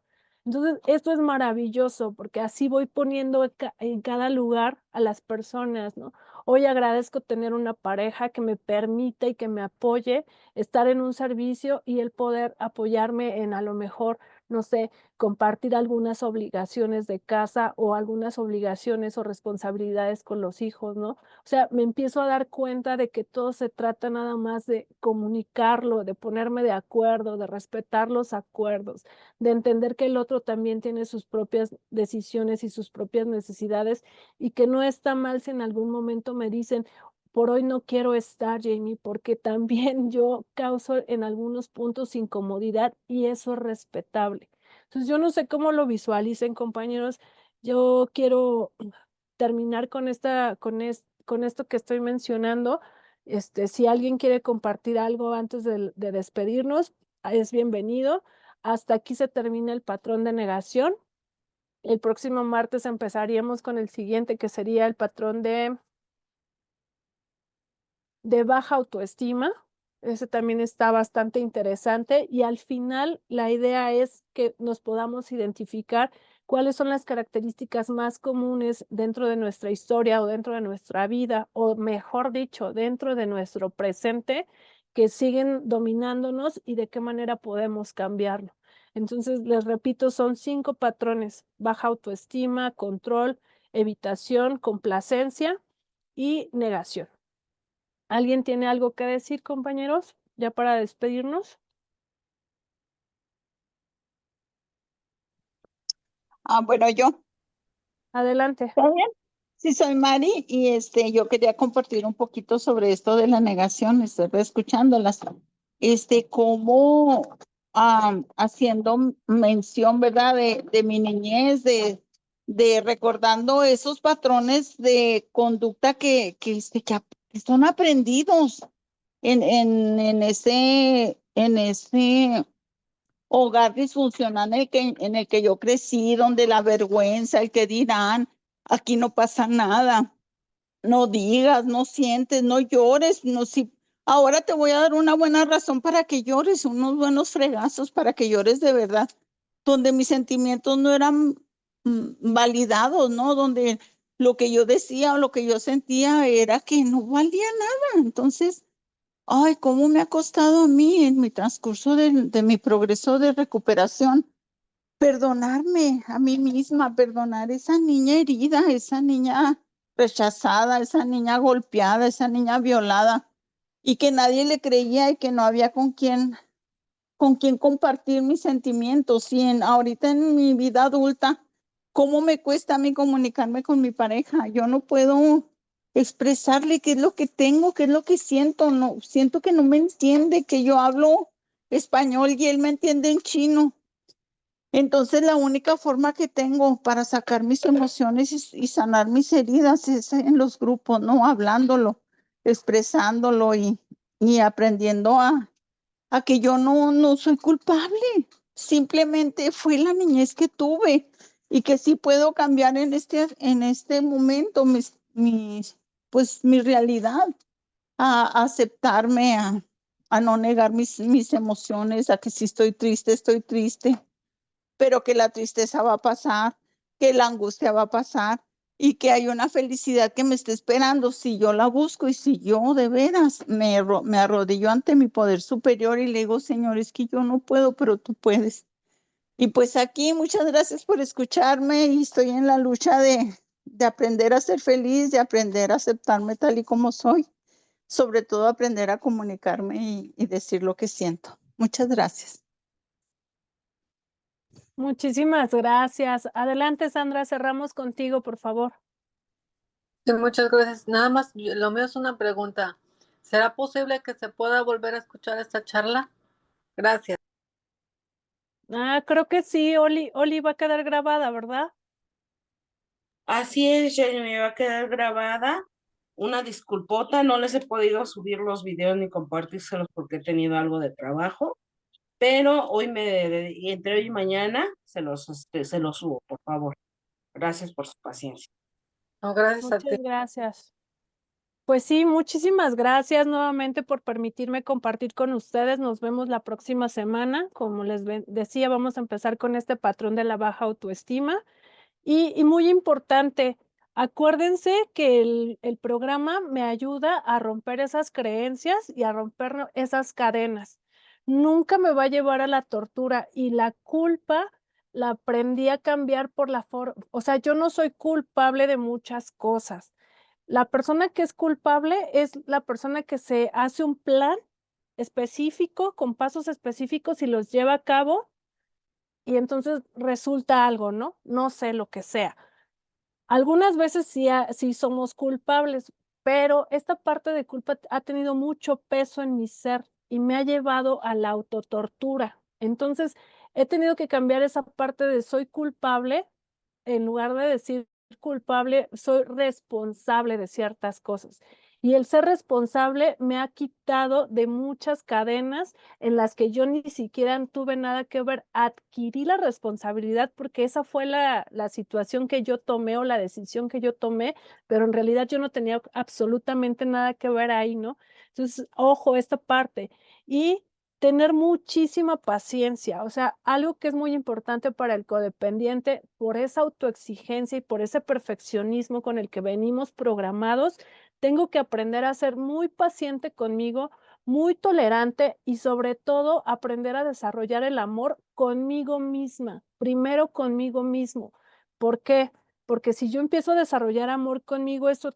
Entonces, esto es maravilloso, porque así voy poniendo en cada lugar a las personas, ¿no? Hoy agradezco tener una pareja que me permita y que me apoye, estar en un servicio y el poder apoyarme en, a lo mejor, no sé, compartir algunas obligaciones de casa o algunas obligaciones o responsabilidades con los hijos, ¿no? O sea, me empiezo a dar cuenta de que todo se trata nada más de comunicarlo, de ponerme de acuerdo, de respetar los acuerdos, de entender que el otro también tiene sus propias decisiones y sus propias necesidades y que no está mal si en algún momento me dicen: "Por hoy no quiero estar, Jamie", porque también yo causo en algunos puntos incomodidad y eso es respetable. Entonces, yo no sé cómo lo visualicen, compañeros. Yo quiero terminar con con esto que estoy mencionando. Si alguien quiere compartir algo antes de despedirnos, es bienvenido. Hasta aquí se termina el patrón de negación. El próximo martes empezaríamos con el siguiente, que sería el patrón de baja autoestima. Ese también está bastante interesante y al final la idea es que nos podamos identificar cuáles son las características más comunes dentro de nuestra historia o dentro de nuestra vida, o mejor dicho, dentro de nuestro presente, que siguen dominándonos y de qué manera podemos cambiarlo. Entonces, les repito, son 5 patrones: baja autoestima, control, evitación, complacencia y negación. ¿Alguien tiene algo que decir, compañeros? Ya para despedirnos. Bueno, yo. Adelante. ¿Está bien? Sí, soy Mari y yo quería compartir un poquito sobre esto de la negación, estoy escuchándolas. Como haciendo mención, ¿verdad? De mi niñez, de recordando esos patrones de conducta que son aprendidos en ese hogar disfuncional en el que yo crecí, donde la vergüenza, el que dirán, aquí no pasa nada, no digas, no sientes, no llores, no si ahora te voy a dar una buena razón para que llores, unos buenos fregazos para que llores de verdad, donde mis sentimientos no eran validados, ¿no? Donde lo que yo decía o lo que yo sentía era que no valía nada. Entonces, ay, cómo me ha costado a mí en mi transcurso de mi progreso de recuperación perdonarme a mí misma, perdonar esa niña herida, esa niña rechazada, esa niña golpeada, esa niña violada y que nadie le creía y que no había con quién compartir mis sentimientos. Y ahorita en mi vida adulta, ¿cómo me cuesta a mí comunicarme con mi pareja? Yo no puedo expresarle qué es lo que tengo, qué es lo que siento. No, siento que no me entiende, que yo hablo español y él me entiende en chino. Entonces la única forma que tengo para sacar mis emociones y sanar mis heridas es en los grupos, ¿no? Hablándolo, expresándolo y aprendiendo a que yo no soy culpable. Simplemente fue la niñez que tuve y que sí puedo cambiar en este momento pues mi realidad, a aceptarme, a no negar mis emociones, a que si estoy triste, pero que la tristeza va a pasar, que la angustia va a pasar y que hay una felicidad que me está esperando si yo la busco y si yo de veras me arrodillo ante mi poder superior y le digo, Señor, es que yo no puedo, pero tú puedes. Y pues aquí, muchas gracias por escucharme y estoy en la lucha de aprender a ser feliz, de aprender a aceptarme tal y como soy, sobre todo aprender a comunicarme y decir lo que siento. Muchas gracias. Muchísimas gracias. Adelante, Sandra, cerramos contigo, por favor. Sí, muchas gracias. Nada más, lo mío es una pregunta. ¿Será posible que se pueda volver a escuchar esta charla? Gracias. Creo que sí, Oli va a quedar grabada, ¿verdad? Así es, Jenny, me va a quedar grabada. Una disculpota, no les he podido subir los videos ni compartírselos porque he tenido algo de trabajo, pero entre hoy y mañana se los subo, por favor. Gracias por su paciencia. No, gracias a ti. Muchas gracias. Pues sí, muchísimas gracias nuevamente por permitirme compartir con ustedes. Nos vemos la próxima semana. Como les decía, vamos a empezar con este patrón de la baja autoestima. Y muy importante, acuérdense que el programa me ayuda a romper esas creencias y a romper esas cadenas. Nunca me va a llevar a la tortura y la culpa la aprendí a cambiar por la forma, o sea, yo no soy culpable de muchas cosas. La persona que es culpable es la persona que se hace un plan específico, con pasos específicos y los lleva a cabo, y entonces resulta algo, ¿no? No sé, lo que sea. Algunas veces sí somos culpables, pero esta parte de culpa ha tenido mucho peso en mi ser y me ha llevado a la autotortura. Entonces, he tenido que cambiar esa parte de soy culpable, en lugar de decir culpable, soy responsable de ciertas cosas. Y el ser responsable me ha quitado de muchas cadenas en las que yo ni siquiera tuve nada que ver. Adquirí la responsabilidad porque esa fue la situación que yo tomé o la decisión que yo tomé, pero en realidad yo no tenía absolutamente nada que ver ahí, ¿no? Entonces, ojo, esta parte. Y tener muchísima paciencia, o sea, algo que es muy importante para el codependiente, por esa autoexigencia y por ese perfeccionismo con el que venimos programados, tengo que aprender a ser muy paciente conmigo, muy tolerante y sobre todo aprender a desarrollar el amor conmigo misma, primero conmigo mismo. ¿Por qué? Porque si yo empiezo a desarrollar amor conmigo, eso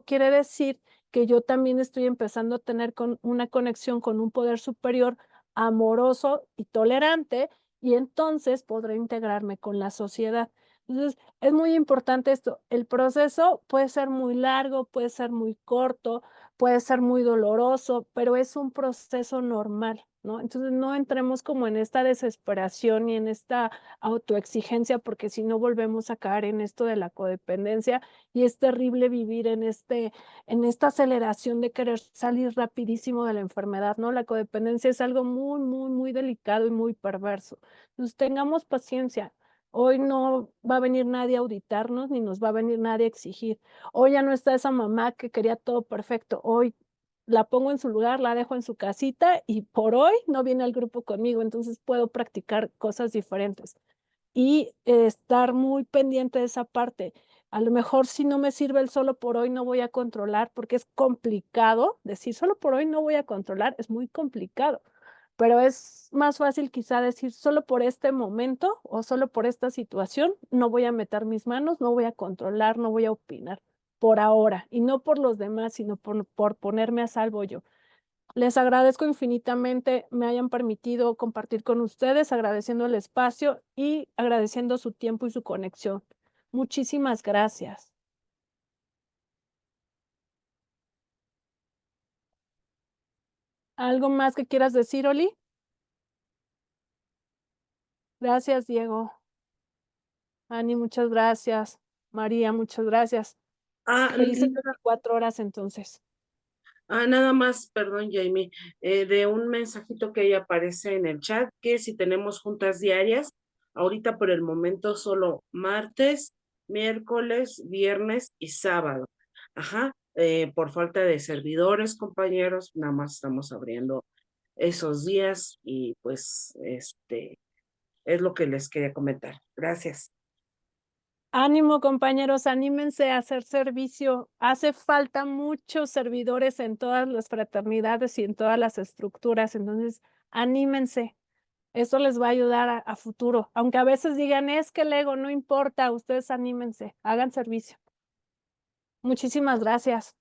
quiere decir que yo también estoy empezando a tener una conexión con un poder superior amoroso y tolerante, y entonces podré integrarme con la sociedad. Entonces, es muy importante esto. El proceso puede ser muy largo, puede ser muy corto, puede ser muy doloroso, pero es un proceso normal, ¿no? Entonces, no entremos como en esta desesperación y en esta autoexigencia, porque si no volvemos a caer en esto de la codependencia y es terrible vivir en esta aceleración de querer salir rapidísimo de la enfermedad, ¿no? La codependencia es algo muy, muy, muy delicado y muy perverso. Entonces, tengamos paciencia. Hoy no va a venir nadie a auditarnos, ni nos va a venir nadie a exigir. Hoy ya no está esa mamá que quería todo perfecto. Hoy la pongo en su lugar, la dejo en su casita y por hoy no viene al grupo conmigo, entonces puedo practicar cosas diferentes y estar muy pendiente de esa parte. A lo mejor si no me sirve el solo por hoy no voy a controlar, porque es complicado decir solo por hoy no voy a controlar, es muy complicado, pero es más fácil quizá decir solo por este momento o solo por esta situación no voy a meter mis manos, no voy a controlar, no voy a opinar por ahora y no por los demás, sino por ponerme a salvo yo. Les agradezco infinitamente me hayan permitido compartir con ustedes, agradeciendo el espacio y agradeciendo su tiempo y su conexión. Muchísimas gracias. ¿Algo más que quieras decir, Oli? Gracias, Diego. Ani, muchas gracias. María, muchas gracias. Ah, Felices 24 horas entonces. nada más, perdón, Jamie, de un mensajito que ahí aparece en el chat, que si tenemos juntas diarias, ahorita por el momento solo martes, miércoles, viernes y sábado. Ajá, por falta de servidores, compañeros, nada más estamos abriendo esos días y pues es lo que les quería comentar. Gracias. Ánimo, compañeros, anímense a hacer servicio. Hace falta muchos servidores en todas las fraternidades y en todas las estructuras. Entonces, anímense. Eso les va a ayudar a futuro. Aunque a veces digan, es que el ego no importa, ustedes anímense, hagan servicio. Muchísimas gracias.